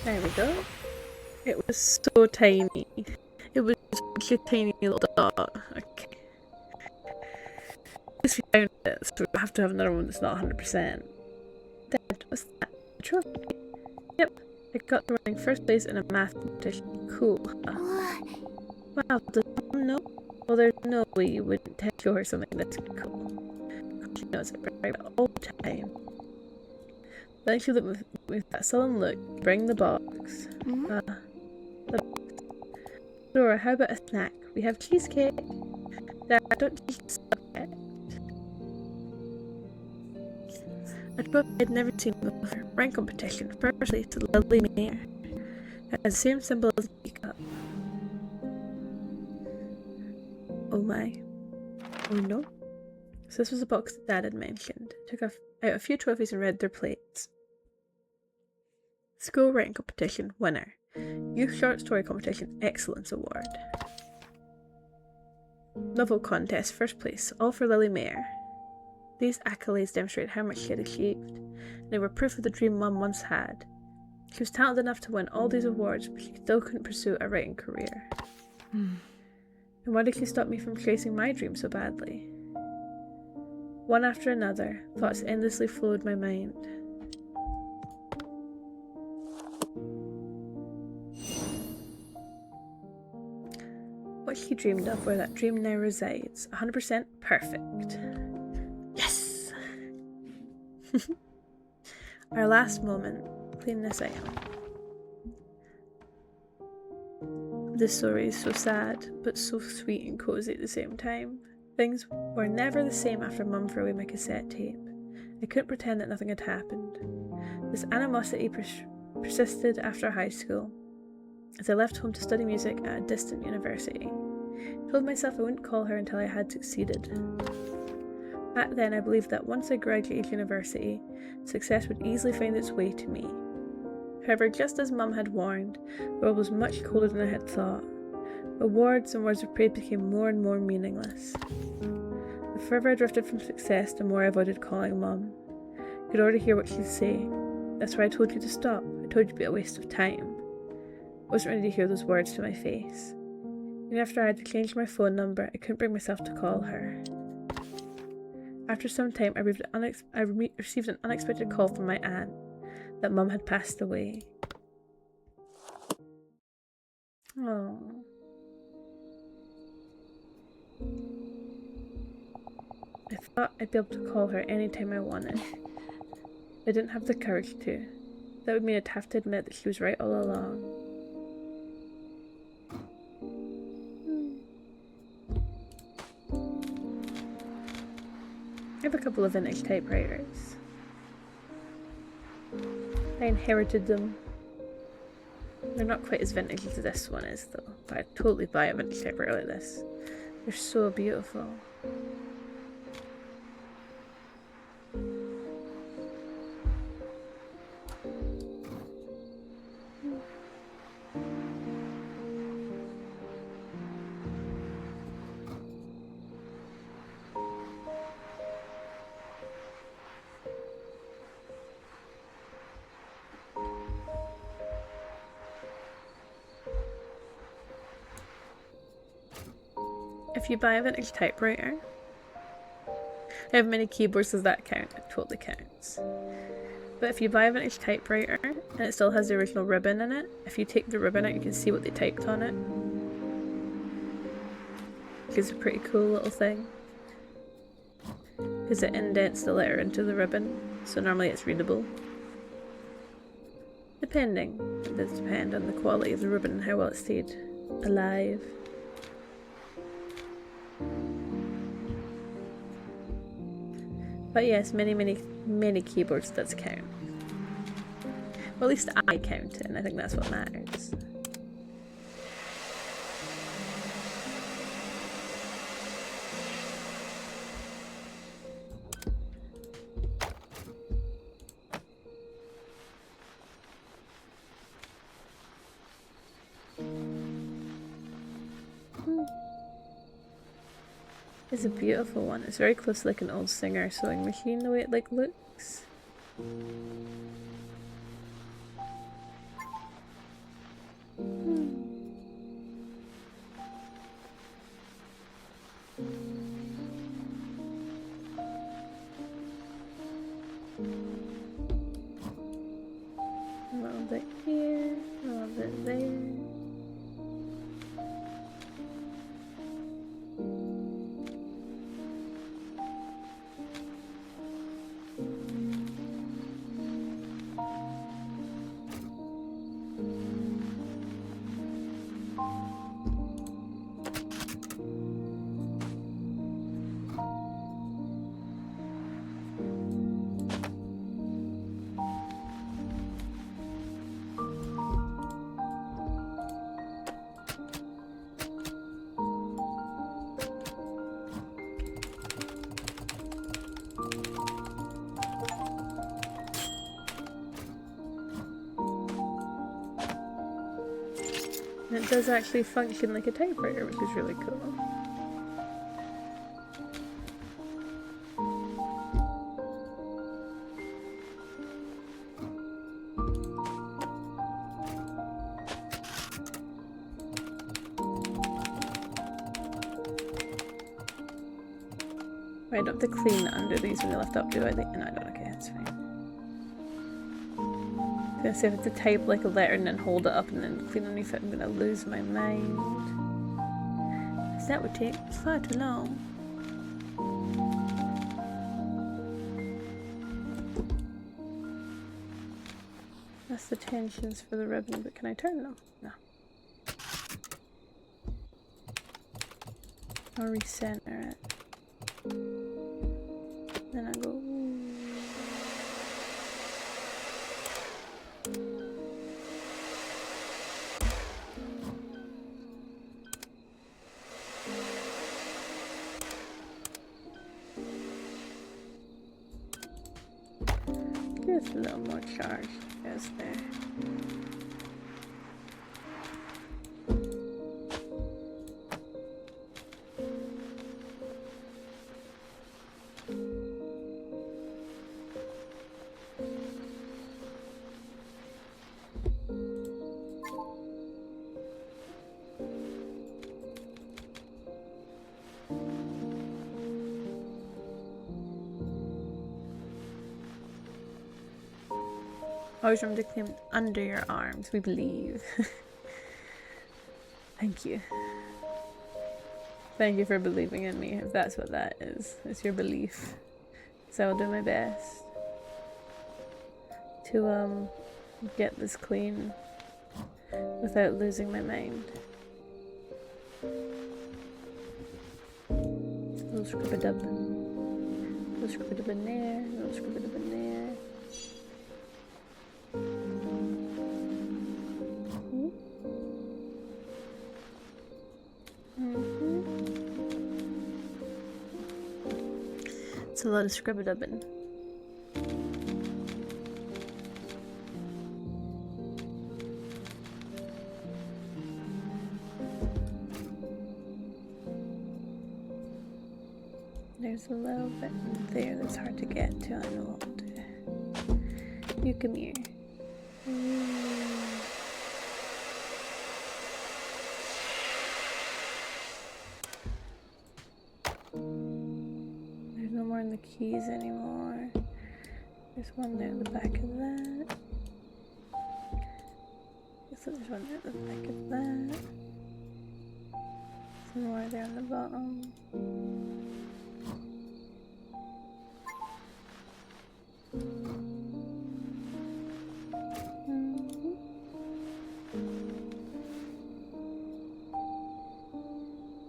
S1: There we go. It was so tiny. It was such a tiny little dot. Okay. actually found it, so we have to have another one that's not 100%. Dad, what's that? A trophy? Yep, I got the running first place in a math competition. Cool, huh? Wow, does Mom know? Well, there's no way you wouldn't show her something that's cool. She knows it very well all the time. Then she looked with that sullen look. Bring the box. The box. Dora, how about a snack? We have cheesecake. Dad, don't teach the subject. A trophy I'd never seen before. Rank competition. First place to Lily Mayer. It has the same symbol as a teacup. Oh my. Oh no. So this was a box that Dad had mentioned. Took out a few trophies and read their plates. School writing competition, winner. Youth short story competition, excellence award. Novel contest, first place, all for Lily Mayer. These accolades demonstrate how much she had achieved. They were proof of the dream Mum once had. She was talented enough to win all these awards, but she still couldn't pursue a writing career. And why did she stop me from chasing my dream so badly? One after another, thoughts endlessly flowed my mind. What she dreamed of, where that dream now resides. 100% perfect. Yes! Our last moment. Clean this out. This story is so sad, but so sweet and cozy at the same time. Things were never the same after Mum threw away my cassette tape. I couldn't pretend that nothing had happened. This animosity persisted after high school, as I left home to study music at a distant university. I told myself I wouldn't call her until I had succeeded. Back then, I believed that once I graduated university, success would easily find its way to me. However, just as Mum had warned, the world was much colder than I had thought. Awards and words of praise became more and more meaningless. The further I drifted from success, the more I avoided calling Mum. I could already hear what she'd say. That's why I told you to stop. I told you to be a waste of time. I wasn't ready to hear those words to my face. Even after I had to change my phone number, I couldn't bring myself to call her. After some time, I received an unexpected call from my aunt that Mum had passed away. Oh. I thought I'd be able to call her anytime I wanted. I didn't have the courage to. That would mean I'd have to admit that she was right all along. I have a couple of vintage typewriters. I inherited them. They're not quite as vintage as this one is though, but I'd totally buy a vintage typewriter like this. They're so beautiful. If you buy a vintage typewriter, I have many keyboards, does that count? It totally counts. But if you buy a vintage typewriter and it still has the original ribbon in it, if you take the ribbon out you can see what they typed on it. It's a pretty cool little thing. Because it indents the letter into the ribbon, so normally it's readable. Depending. It does depend on the quality of the ribbon and how well it stayed alive. But yes, many keyboards does count. Well, at least I count it, and I think that's what matters. It's a beautiful one. It's very close to like an old Singer sewing machine, the way it like looks. A little bit here, a little bit there. And it does actually function like a typewriter, which is really cool. I don't have to clean under these when they lift up, do I? No, I don't. Okay, that's fine. I was gonna say if it's to type like a letter and then hold it up and then clean underneath it, I'm gonna lose my mind. Because that would take far too long. That's the tensions for the ribbon, but can I turn them? No. I'll recenter it. Then I go. Just a little more charge goes there. Always remember to clean under your arms, we believe. Thank you. Thank you for believing in me, if that's what that is. It's your belief. So I'll do my best to get this clean without losing my mind. Little scrub-a-dubbin. Little scrub-a-dubbin there, little scrub-a-dubbin there. It's a lot of scrub-a-dubbin. There's a little bit there that's hard to get to. I know what I'll do. You come here. There's no more in the keys anymore. There's one there at the back of that. So there's one there at the back of that. Some more there on the bottom.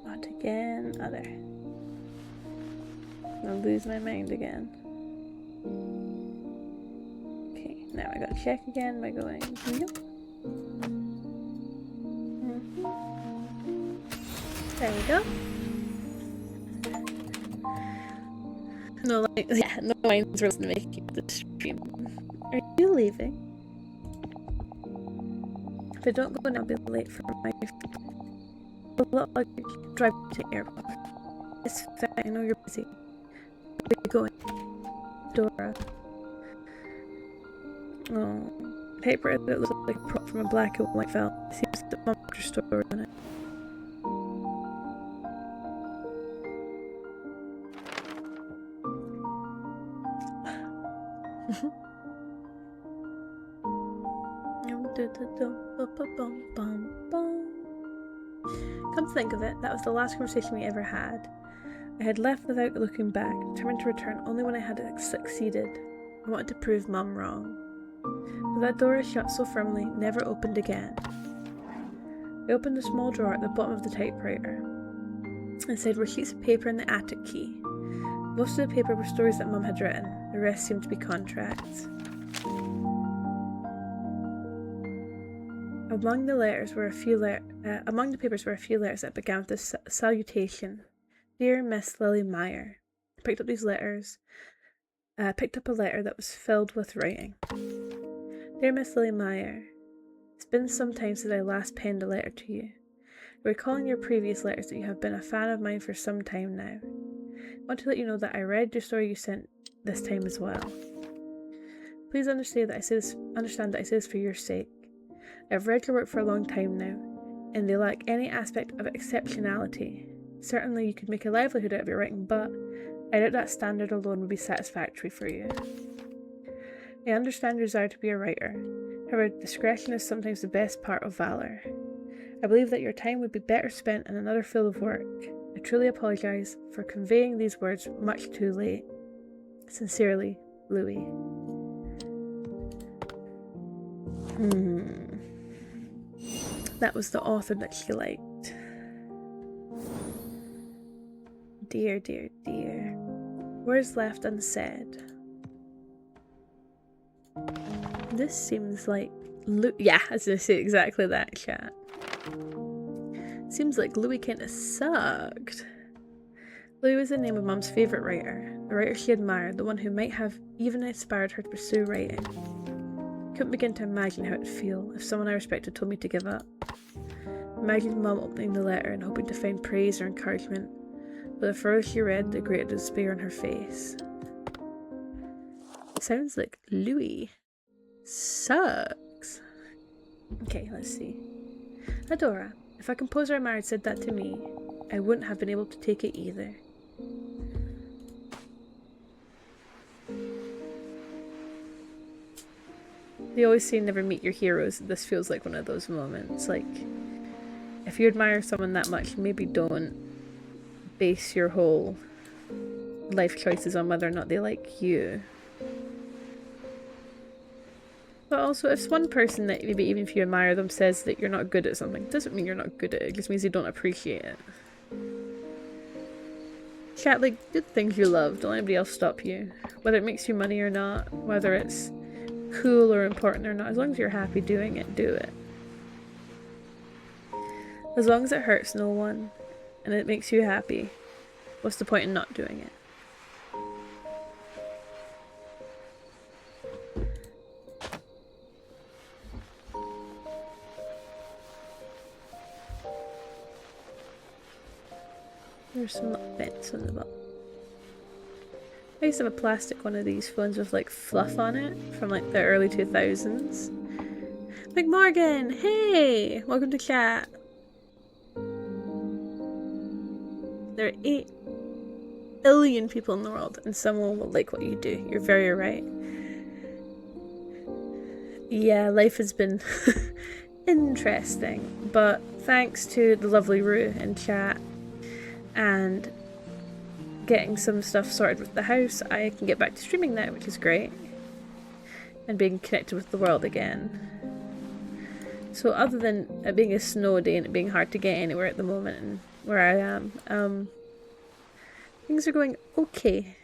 S1: Not again. Other. I'll lose my mind again. Okay, now I gotta check again by going. Yep. There we go. No, like, yeah, no mind's really making the stream. Are you leaving? If I don't go now, I'll be late for my I'll drive to the airport. It's fine, I know you're busy. Where are you going? Dora. Oh, paper that looks like a prop from a black and white film. It seems to bump your story on it. Come to think of it, that was the last conversation we ever had. I had left without looking back, determined to return only when I had succeeded. I wanted to prove Mum wrong. But that door I shut so firmly never opened again. I opened a small drawer at the bottom of the typewriter. Inside were sheets of paper and the attic key. Most of the paper were stories that Mum had written. The rest seemed to be contracts. Among the papers were a few letters that began with a salutation. Dear Miss Lily Meyer. I picked up a letter that was filled with writing. Dear Miss Lily Meyer, it's been some time since I last penned a letter to you. Recalling your previous letters that you have been a fan of mine for some time now. I want to let you know that I read your story you sent this time as well. Please understand that I say this for your sake. I've read your work for a long time now, and they lack any aspect of exceptionality. Certainly you could make a livelihood out of your writing, but I doubt that standard alone would be satisfactory for you. I understand your desire to be a writer. However, discretion is sometimes the best part of valour. I believe that your time would be better spent in another field of work. I truly apologise for conveying these words much too late. Sincerely, Louis. That was the author that she liked. Dear, dear, dear. Words left unsaid. This seems like yeah, I was gonna say exactly that, chat. Seems like Louis kinda sucked. Louis was the name of Mum's favourite writer, the writer she admired, the one who might have even inspired her to pursue writing. I couldn't begin to imagine how it'd feel if someone I respected told me to give up. Imagine Mum opening the letter and hoping to find praise or encouragement, but the further she read, the greater despair on her face. Sounds like Louis sucks. Okay, let's see. Adora, if a composer I admired said that to me, I wouldn't have been able to take it either. They always say never meet your heroes. This feels like one of those moments. Like, if you admire someone that much, maybe don't base your whole life choices on whether or not they like you. But also, if one person that maybe even if you admire them says that you're not good at something, it doesn't mean you're not good at it. It just means you don't appreciate it. Chat, like, do the things you love. Don't let anybody else stop you. Whether it makes you money or not, whether it's cool or important or not, as long as you're happy doing it, do it. As long as it hurts no one and it makes you happy, what's the point in not doing it? There's some little bits on the bottom. I used to have a plastic one of these phones with like fluff on it from like the early 2000s. McMorgan, hey! Welcome to chat. There are 8 billion people in the world and someone will like what you do. You're very right. Yeah, life has been interesting, but thanks to the lovely Rue in chat and getting some stuff sorted with the house, I can get back to streaming now, which is great, and being connected with the world again. So other than it being a snow day and it being hard to get anywhere at the moment and where I am, things are going okay.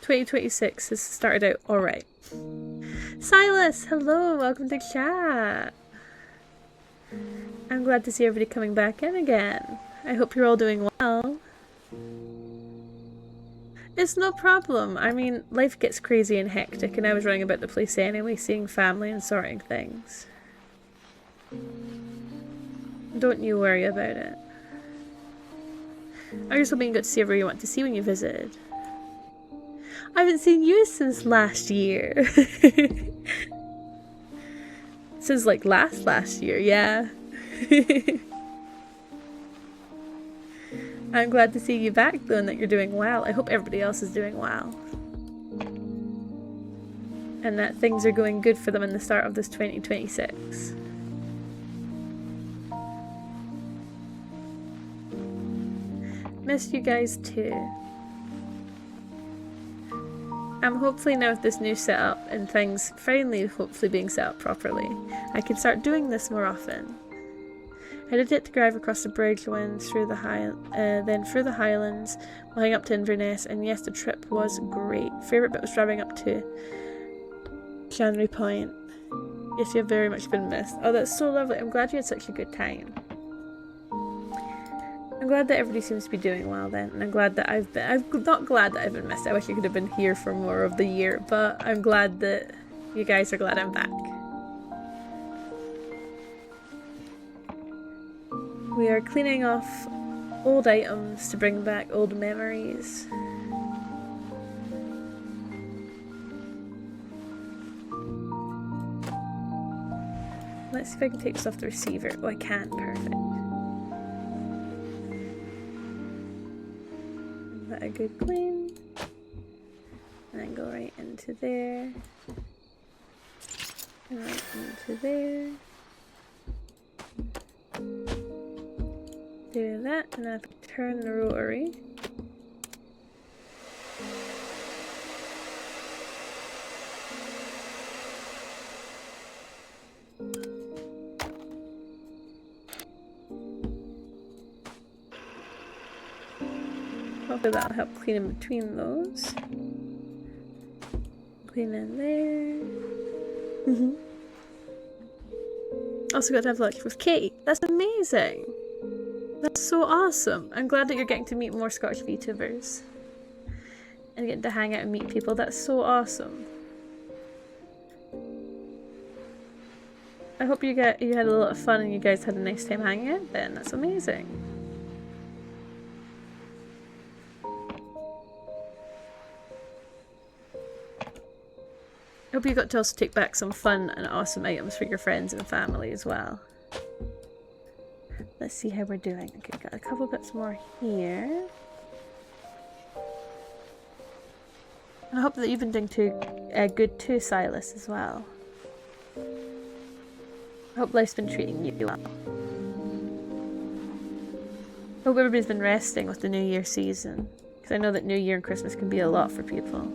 S1: 2026 has started out alright. Silas, hello, welcome to chat. I'm glad to see everybody coming back in again. I hope you're all doing well. It's no problem. I mean, life gets crazy and hectic, and I was running about the place anyway, seeing family and sorting things. Don't you worry about it. I was hoping you got to see everyone you want to see when you visited. I haven't seen you since last year. Since like last year, yeah. I'm glad to see you back though and that you're doing well. I hope everybody else is doing well. and that things are going good for them in the start of this 2026. Missed you guys too. Hopefully now with this new setup and things finally hopefully being set up properly, I can start doing this more often. I did get to drive across the bridge when through the Highlands, flying up to Inverness, and yes, the trip was great. Favourite bit was driving up to January Point. Yes, you have very much been missed. Oh, that's so lovely. I'm glad you had such a good time. I'm glad that everybody seems to be doing well then, and I'm glad that I'm not glad that I've been missed. I wish I could have been here for more of the year, but I'm glad that you guys are glad I'm back. We are cleaning off old items to bring back old memories. Let's see if I can take this off the receiver. Oh, I can. Perfect. Give that a good clean. And then go right into there. And right into there. Do that, and then I have to turn the rotary. Hopefully that'll help clean in between those. Clean in there. Also got to have lunch with Kate. That's amazing! That's so awesome. I'm glad that you're getting to meet more Scottish VTubers. And getting to hang out and meet people. That's so awesome. I hope you had a lot of fun and you guys had a nice time hanging out then. That's amazing. I hope you got to also take back some fun and awesome items for your friends and family as well. Let's see how we're doing. Okay, got a couple bits more here. And I hope that you've been doing good too, Silas, as well. I hope life's been treating you well. I hope everybody's been resting with the New Year season. Because I know that New Year and Christmas can be a lot for people.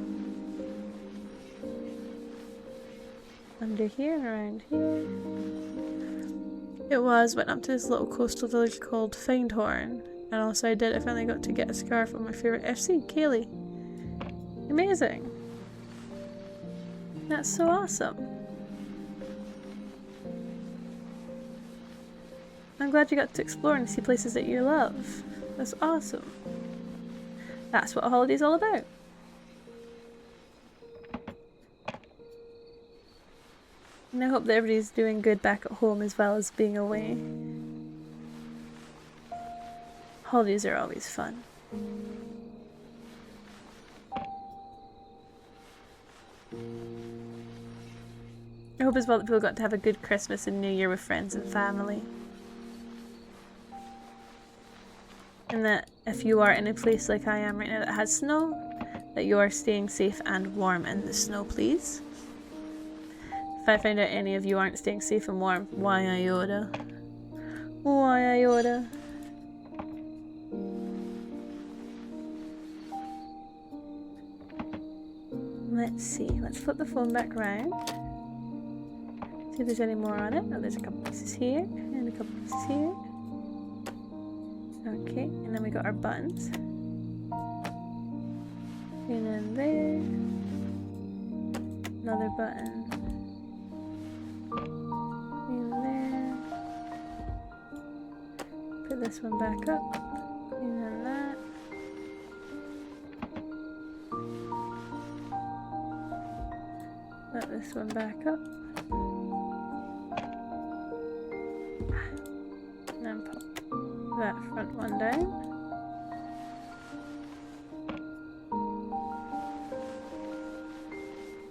S1: Under here and around here. Went up to this little coastal village called Findhorn. And also I finally got to get a scarf of my favourite FC, Kaylee. Amazing. That's so awesome. I'm glad you got to explore and see places that you love. That's awesome. That's what a holiday's all about. And I hope that everybody's doing good back at home as well as being away. Holidays are always fun. I hope as well that people got to have a good Christmas and New Year with friends and family. And that if you are in a place like I am right now that has snow, that you are staying safe and warm in the snow, please. If I find out any of you aren't staying safe and warm, why iota? Why iota? Let's see, let's flip the phone back around. See if there's any more on it. Oh, there's a couple pieces here, and a couple pieces here. Okay, and then we got our buttons. And then there. Another button. And there. Put this one back up. And then that. Put this one back up. And then pop that front one down.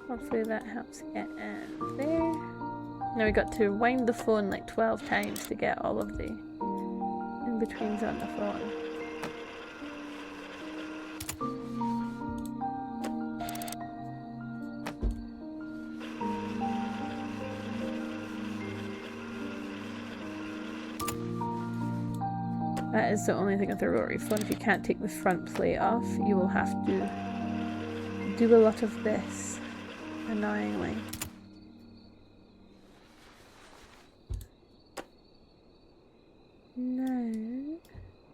S1: Hopefully that helps get in there. Now we got to wind the phone like 12 times to get all of the in-betweens on the phone. That is the only thing with the rotary phone. If you can't take the front plate off, you will have to do a lot of this, annoyingly. No.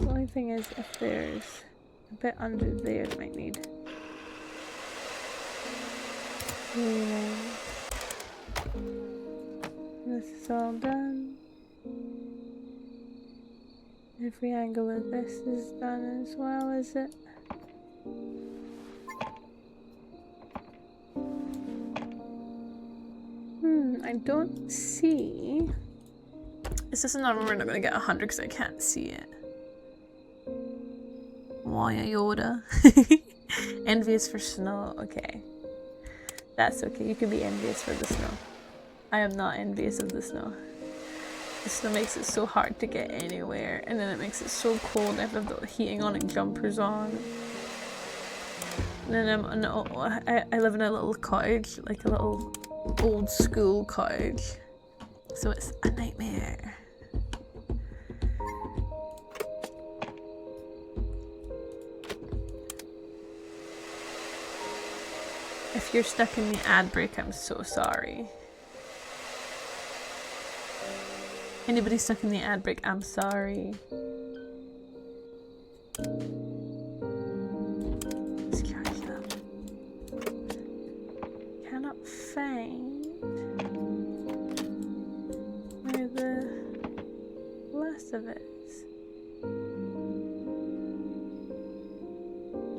S1: The only thing is, if there's a bit under there, it might need. Yeah. This is all done. Every angle of this is done as well, is it? I don't see. Is this another one we're not going to get 100 because I can't see it? Why a Yoda? Envious for snow. Okay. That's okay. You can be envious for the snow. I am not envious of the snow. The snow makes it so hard to get anywhere, and then it makes it so cold. I have to have the heating on and jumpers on. And then I live in a little cottage, like a little old school cottage. So it's a nightmare. If you're stuck in the ad break, I'm so sorry. Anybody stuck in the ad break, I'm sorry. Cannot find where the last of it is.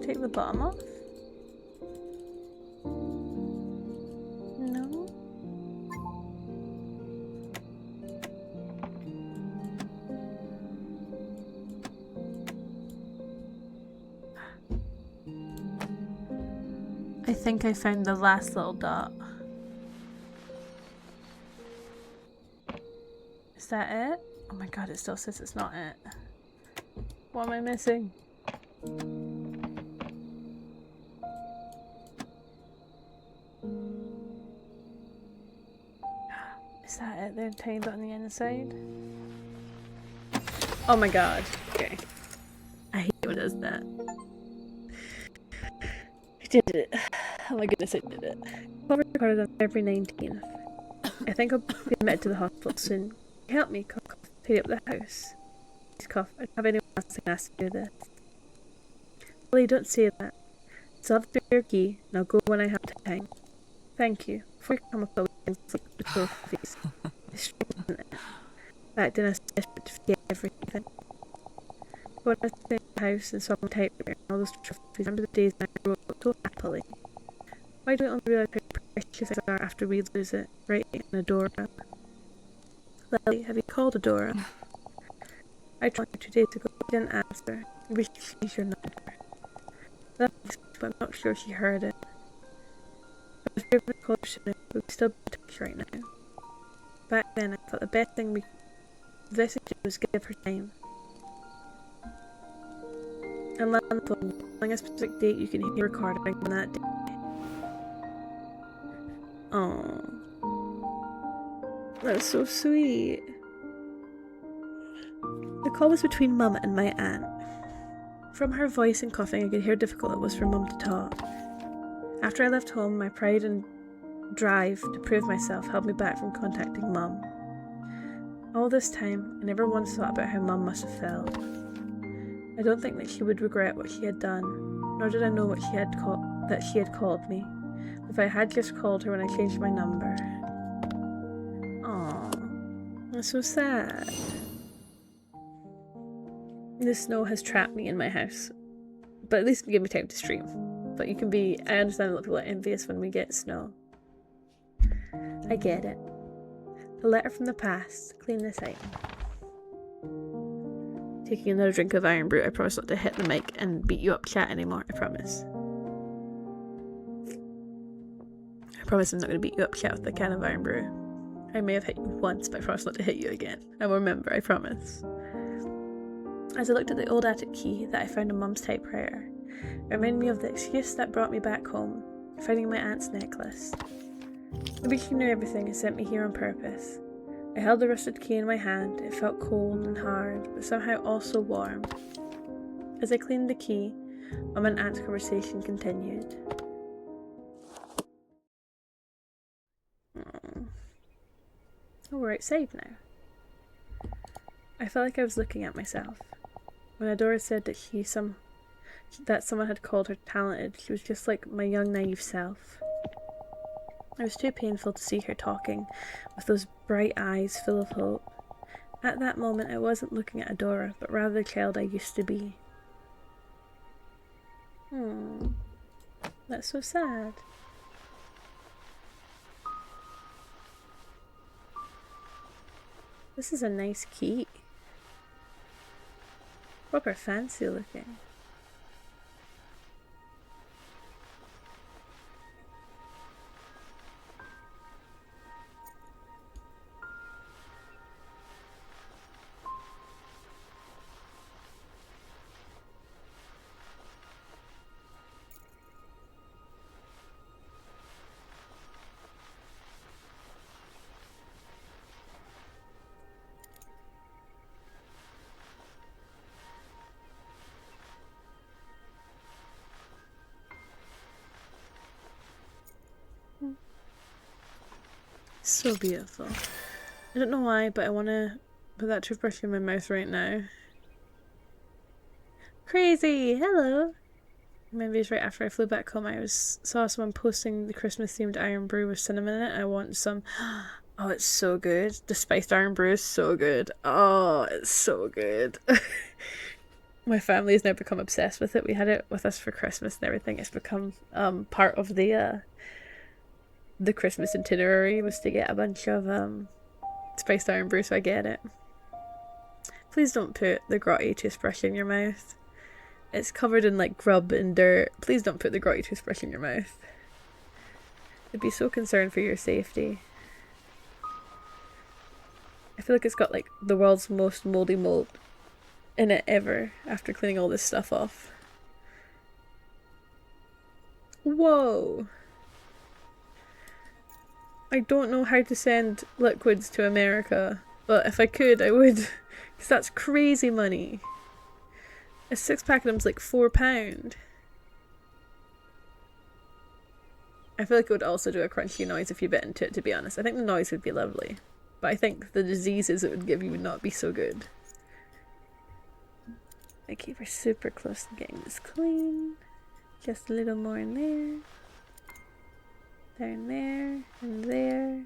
S1: Take the bottom off. No. I think I found the last little dot. Is that it? Oh my god, it still says it's not it. What am I missing? Is that it? The tiny dot on the inside? Oh my god. Okay. I hate when it does that. I did it. Oh my goodness, I did it. Cover recorded on February 19th. I think I'll be admitted to the hospital soon. Help me, cough, cough, tidy up the house. Please cough. I don't have anyone else that can ask to do this. Well, you don't say that. So I'll have the spare key, and I'll go when I have time. Thank you. Before you come up the weekends, like the trophies. It's strange, isn't it? Back then I was desperate to forget everything. When I was in the house and saw my typewriter and all those trophies, I remember the days when I wrote so happily. Why do I only realise how precious things are after we lose it? Writing in Adora. Lily, have you called Adora? I tried her 2 days ago, but she didn't answer. Maybe she changed your number. But I'm not sure she heard it. I was able to call her sooner, but we still be in touch right now. Back then, I thought the best thing to do was give her time. And on the phone, telling a specific date you can hear recording on that day. Oh, that's so sweet. The call was between Mum and my aunt. From her voice and coughing, I could hear how difficult it was for Mum to talk. After I left home, my pride and drive to prove myself held me back from contacting Mum. All this time, I never once thought about how Mum must have felt. I don't think that she would regret what she had done, nor did I know what she had called me. If I had just called her when I changed my number. Aww, that's so sad. The snow has trapped me in my house, but at least it gave me time to stream. But you can be, I understand a lot of people are envious when we get snow. I get it. A letter from the past. Clean this out. Taking another drink of Iron Brew. I promise not to hit the mic and beat you up chat anymore. I promise. I promise I'm not going to beat you up chat with the can of Iron Brew. I may have hit you once, but I promise not to hit you again. I will remember, I promise. As I looked at the old attic key that I found in Mum's typewriter, it reminded me of the excuse that brought me back home, finding my aunt's necklace. Maybe she knew everything and sent me here on purpose. I held the rusted key in my hand. It felt cold and hard, but somehow also warm. As I cleaned the key, Mum and Aunt's conversation continued. Oh, we're outside now. I felt like I was looking at myself. When Adora said that someone had called her talented, she was just like my young, naive self. It was too painful to see her talking, with those bright eyes full of hope. At that moment, I wasn't looking at Adora, but rather the child I used to be. That's so sad. This is a nice key. Proper fancy looking. So beautiful. I don't know why, but I want to put that toothbrush in my mouth right now. Crazy! Hello! Maybe it's right after I flew back home. I saw someone posting the Christmas themed iron brew with cinnamon in it. I want some. Oh, it's so good. The spiced iron brew is so good. Oh, it's so good. My family has now become obsessed with it. We had it with us for Christmas and everything. It's become part of the Christmas itinerary was to get a bunch of spiced iron brew, so I get it. Please don't put the grotty toothbrush in your mouth. It's covered in like grub and dirt. Please don't put the grotty toothbrush in your mouth. I'd be so concerned for your safety. I feel like it's got like the world's most moldy mold in it ever after cleaning all this stuff off. Whoa! I don't know how to send liquids to America, but if I could, I would, because that's crazy money. A 6-pack of them's like £4. I feel like it would also do a crunchy noise if you bit into it, to be honest. I think the noise would be lovely, but I think the diseases it would give you would not be so good. I keep her super close to getting this clean. Just a little more in there. Down there, and there.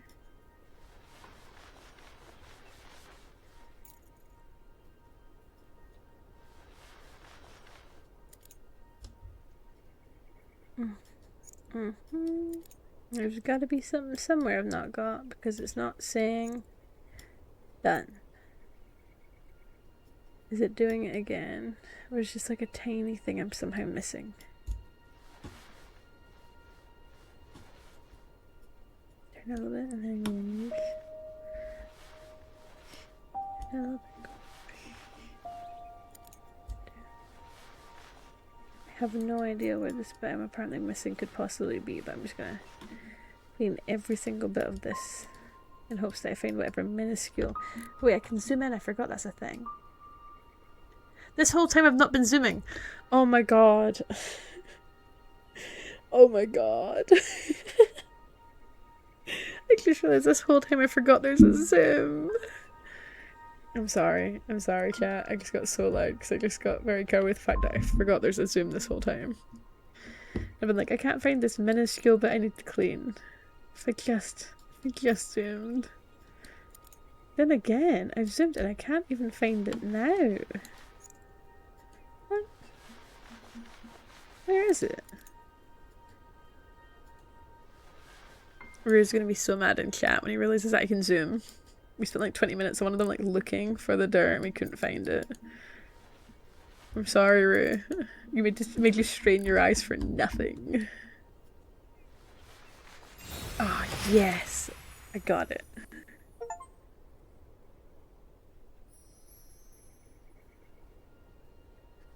S1: There's gotta be something somewhere I've not got, because it's not saying done. Is it doing it again? Or is it just like a tiny thing I'm somehow missing? Turn a little bit and then yank. A little bit. I have no idea where this bit I'm apparently missing could possibly be, but I'm just gonna clean every single bit of this in hopes that I find whatever minuscule. Wait, I can zoom in. I forgot that's a thing. This whole time I've not been zooming. Oh my god. Oh my god. I just realized this whole time I forgot there's a zoom. I'm sorry, chat. I just got so loud because I just got very carried with the fact that I forgot there's a zoom this whole time. I've been like, I can't find this minuscule bit I need to clean. If I just zoomed. Then again, I've zoomed and I can't even find it now. What? Where is it? Rue's gonna be so mad in chat when he realizes that I can zoom. We spent like 20 minutes on one of them like looking for the dirt and we couldn't find it. I'm sorry, Rue. You made you strain your eyes for nothing. Oh, yes. I got it.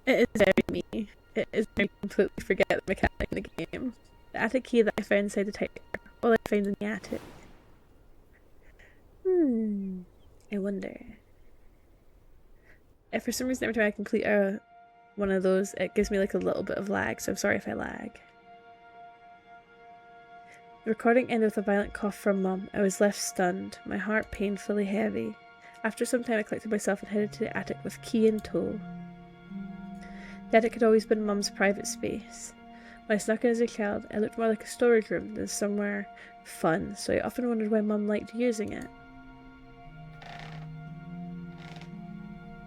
S1: It is very me. It is very completely forget the mechanic in the game. The attic key that I found inside the tower. All I found in the attic. I wonder. If for some reason every time I complete one of those, it gives me like a little bit of lag, so I'm sorry if I lag. The recording ended with a violent cough from Mum. I was left stunned, my heart painfully heavy. After some time I collected myself and headed to the attic with key in tow. The attic had always been Mum's private space. When I snuck in as a child, it looked more like a storage room than somewhere fun, so I often wondered why Mum liked using it.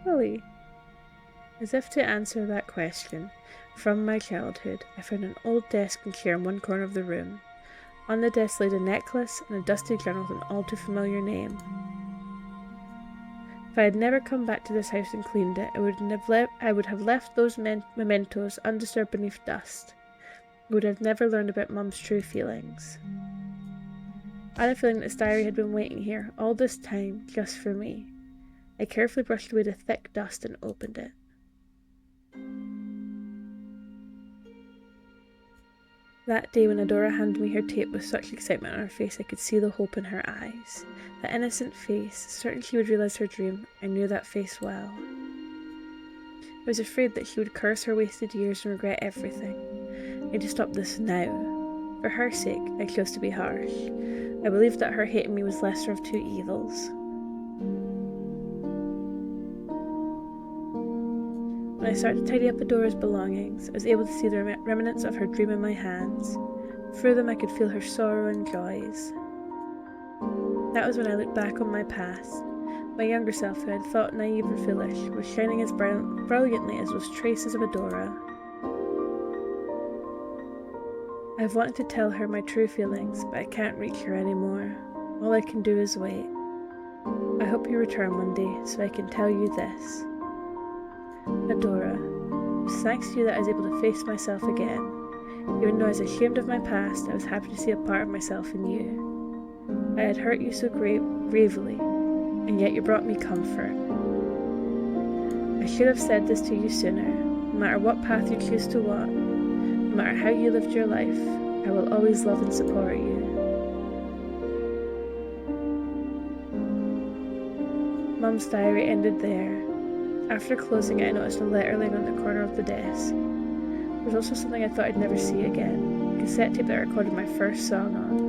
S1: Really? As if to answer that question, from my childhood, I found an old desk and chair in one corner of the room. On the desk laid a necklace and a dusty journal with an all too familiar name. If I had never come back to this house and cleaned it, I would have left those mementos undisturbed beneath dust. I would have never learned about Mum's true feelings. I had a feeling that this diary had been waiting here all this time just for me. I carefully brushed away the thick dust and opened it. That day when Adora handed me her tape with such excitement on her face, I could see the hope in her eyes. That innocent face, certain she would realize her dream. I knew that face well. I was afraid that she would curse her wasted years and regret everything. I had to stop this now. For her sake, I chose to be harsh. I believed that her hating me was lesser of two evils. When I started to tidy up Adora's belongings, I was able to see the remnants of her dream in my hands. Through them I could feel her sorrow and joys. That was when I looked back on my past. My younger self, who I had thought naive and foolish, was shining as brilliantly as those traces of Adora. I've wanted to tell her my true feelings, but I can't reach her anymore. All I can do is wait. I hope you return one day, so I can tell you this. Adora, it was thanks to you that I was able to face myself again. Even though I was ashamed of my past, I was happy to see a part of myself in you. I had hurt you so gravely, and yet you brought me comfort. I should have said this to you sooner. No matter what path you choose to walk, no matter how you lived your life, I will always love and support you. Mum's diary ended there. After closing it, I noticed a letter laying on the corner of the desk. There was also something I thought I'd never see again, a cassette tape that I recorded my first song on.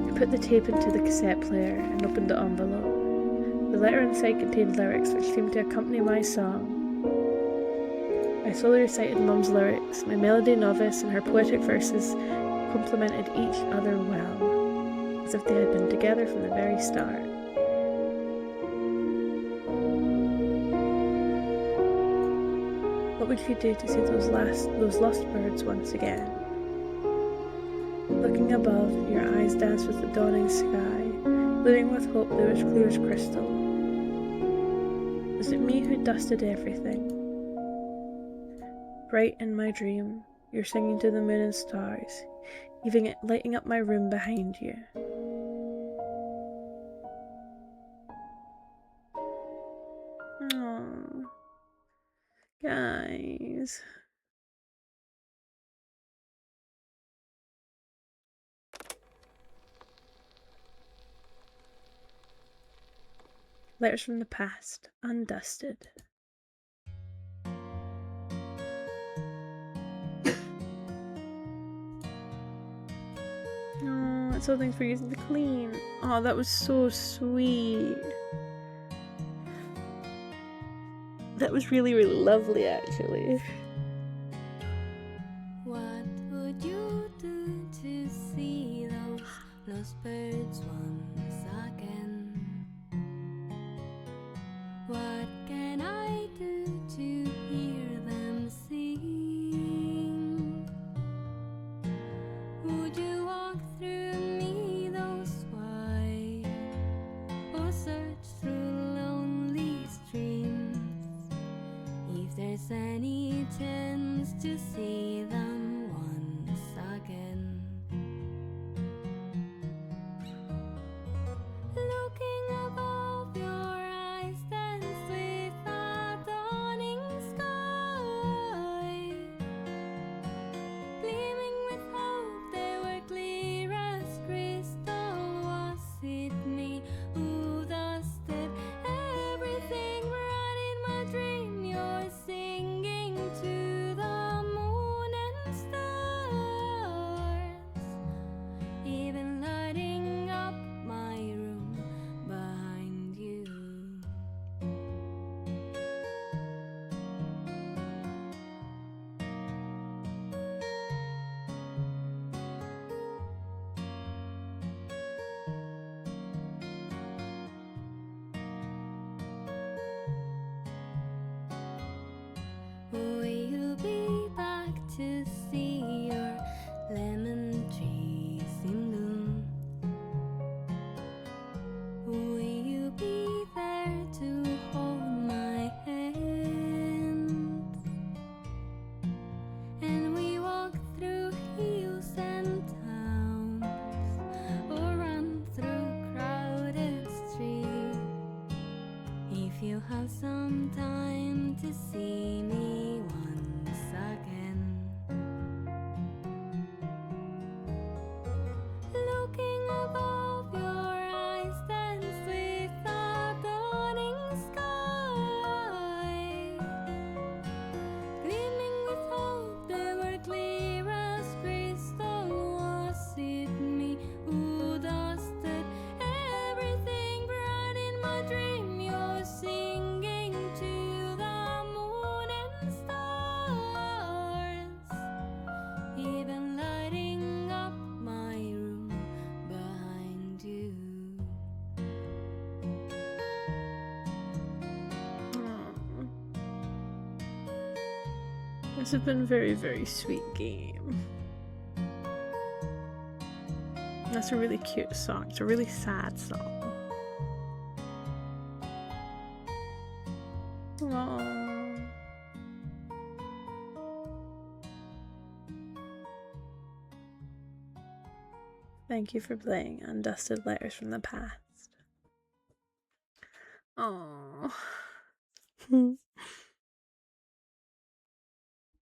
S1: I put the tape into the cassette player and opened the envelope. The letter inside contained lyrics which seemed to accompany my song. I slowly recited Mum's lyrics. My melody novice and her poetic verses complemented each other well, as if they had been together from the very start. What would you do to see those lost birds once again? Looking above, your eyes danced with the dawning sky, living with hope that was clear as crystal. Was it me who dusted everything? Bright in my dream, you're singing to the moon and stars, even lighting up my room behind you. Aww. Guys. Letters from the past, Undusted. Oh, it's all things for using to clean. Oh, that was so sweet. That was really, really lovely, actually.
S2: What would you do to see those lost birds once again? What can I do to hear them sing? Would you walk through meadows wide, or search through lonely streams? If there's any chance to see them once again. Looking above, your eyes dance with a dawning sky, gleaming with hope. They were clear as crystal. Was it
S1: This has been a very, very sweet game. That's a really cute song. It's a really sad song. Aww. Thank you for playing Undusted Letters from the Past. Aww.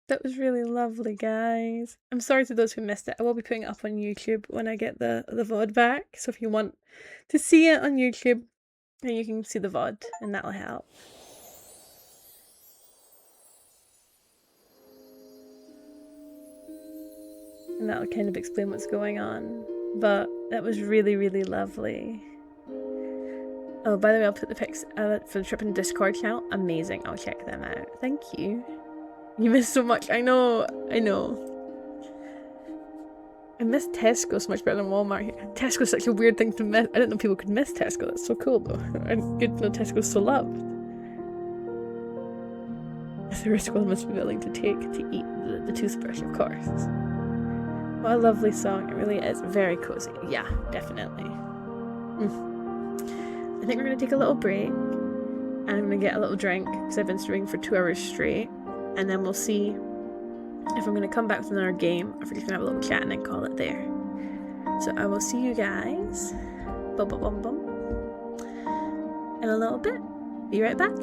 S1: That was really lovely, guys. I'm sorry to those who missed it. I will be putting it up on YouTube when I get the VOD back. So if you want to see it on YouTube, then you can see the VOD and that'll help. And that'll kind of explain what's going on. But that was really, really lovely. Oh, by the way, I'll put the pics for the trip in Discord channel. Amazing. I'll check them out. Thank you. You missed so much. I know. I know. I miss Tesco so much better than Walmart. Tesco's such a weird thing to miss. I didn't know people could miss Tesco. That's so cool, though. And good to know Tesco's so loved. It's a risk one must be willing to take to eat the toothbrush, of course. What a lovely song. It really is. Very cozy. Yeah, definitely. I think we're going to take a little break. And I'm going to get a little drink because I've been streaming for 2 hours straight. And then we'll see if I'm going to come back with another game or if we're just going to have a little chat and then call it there. So I will see you guys in a little bit. Be right back.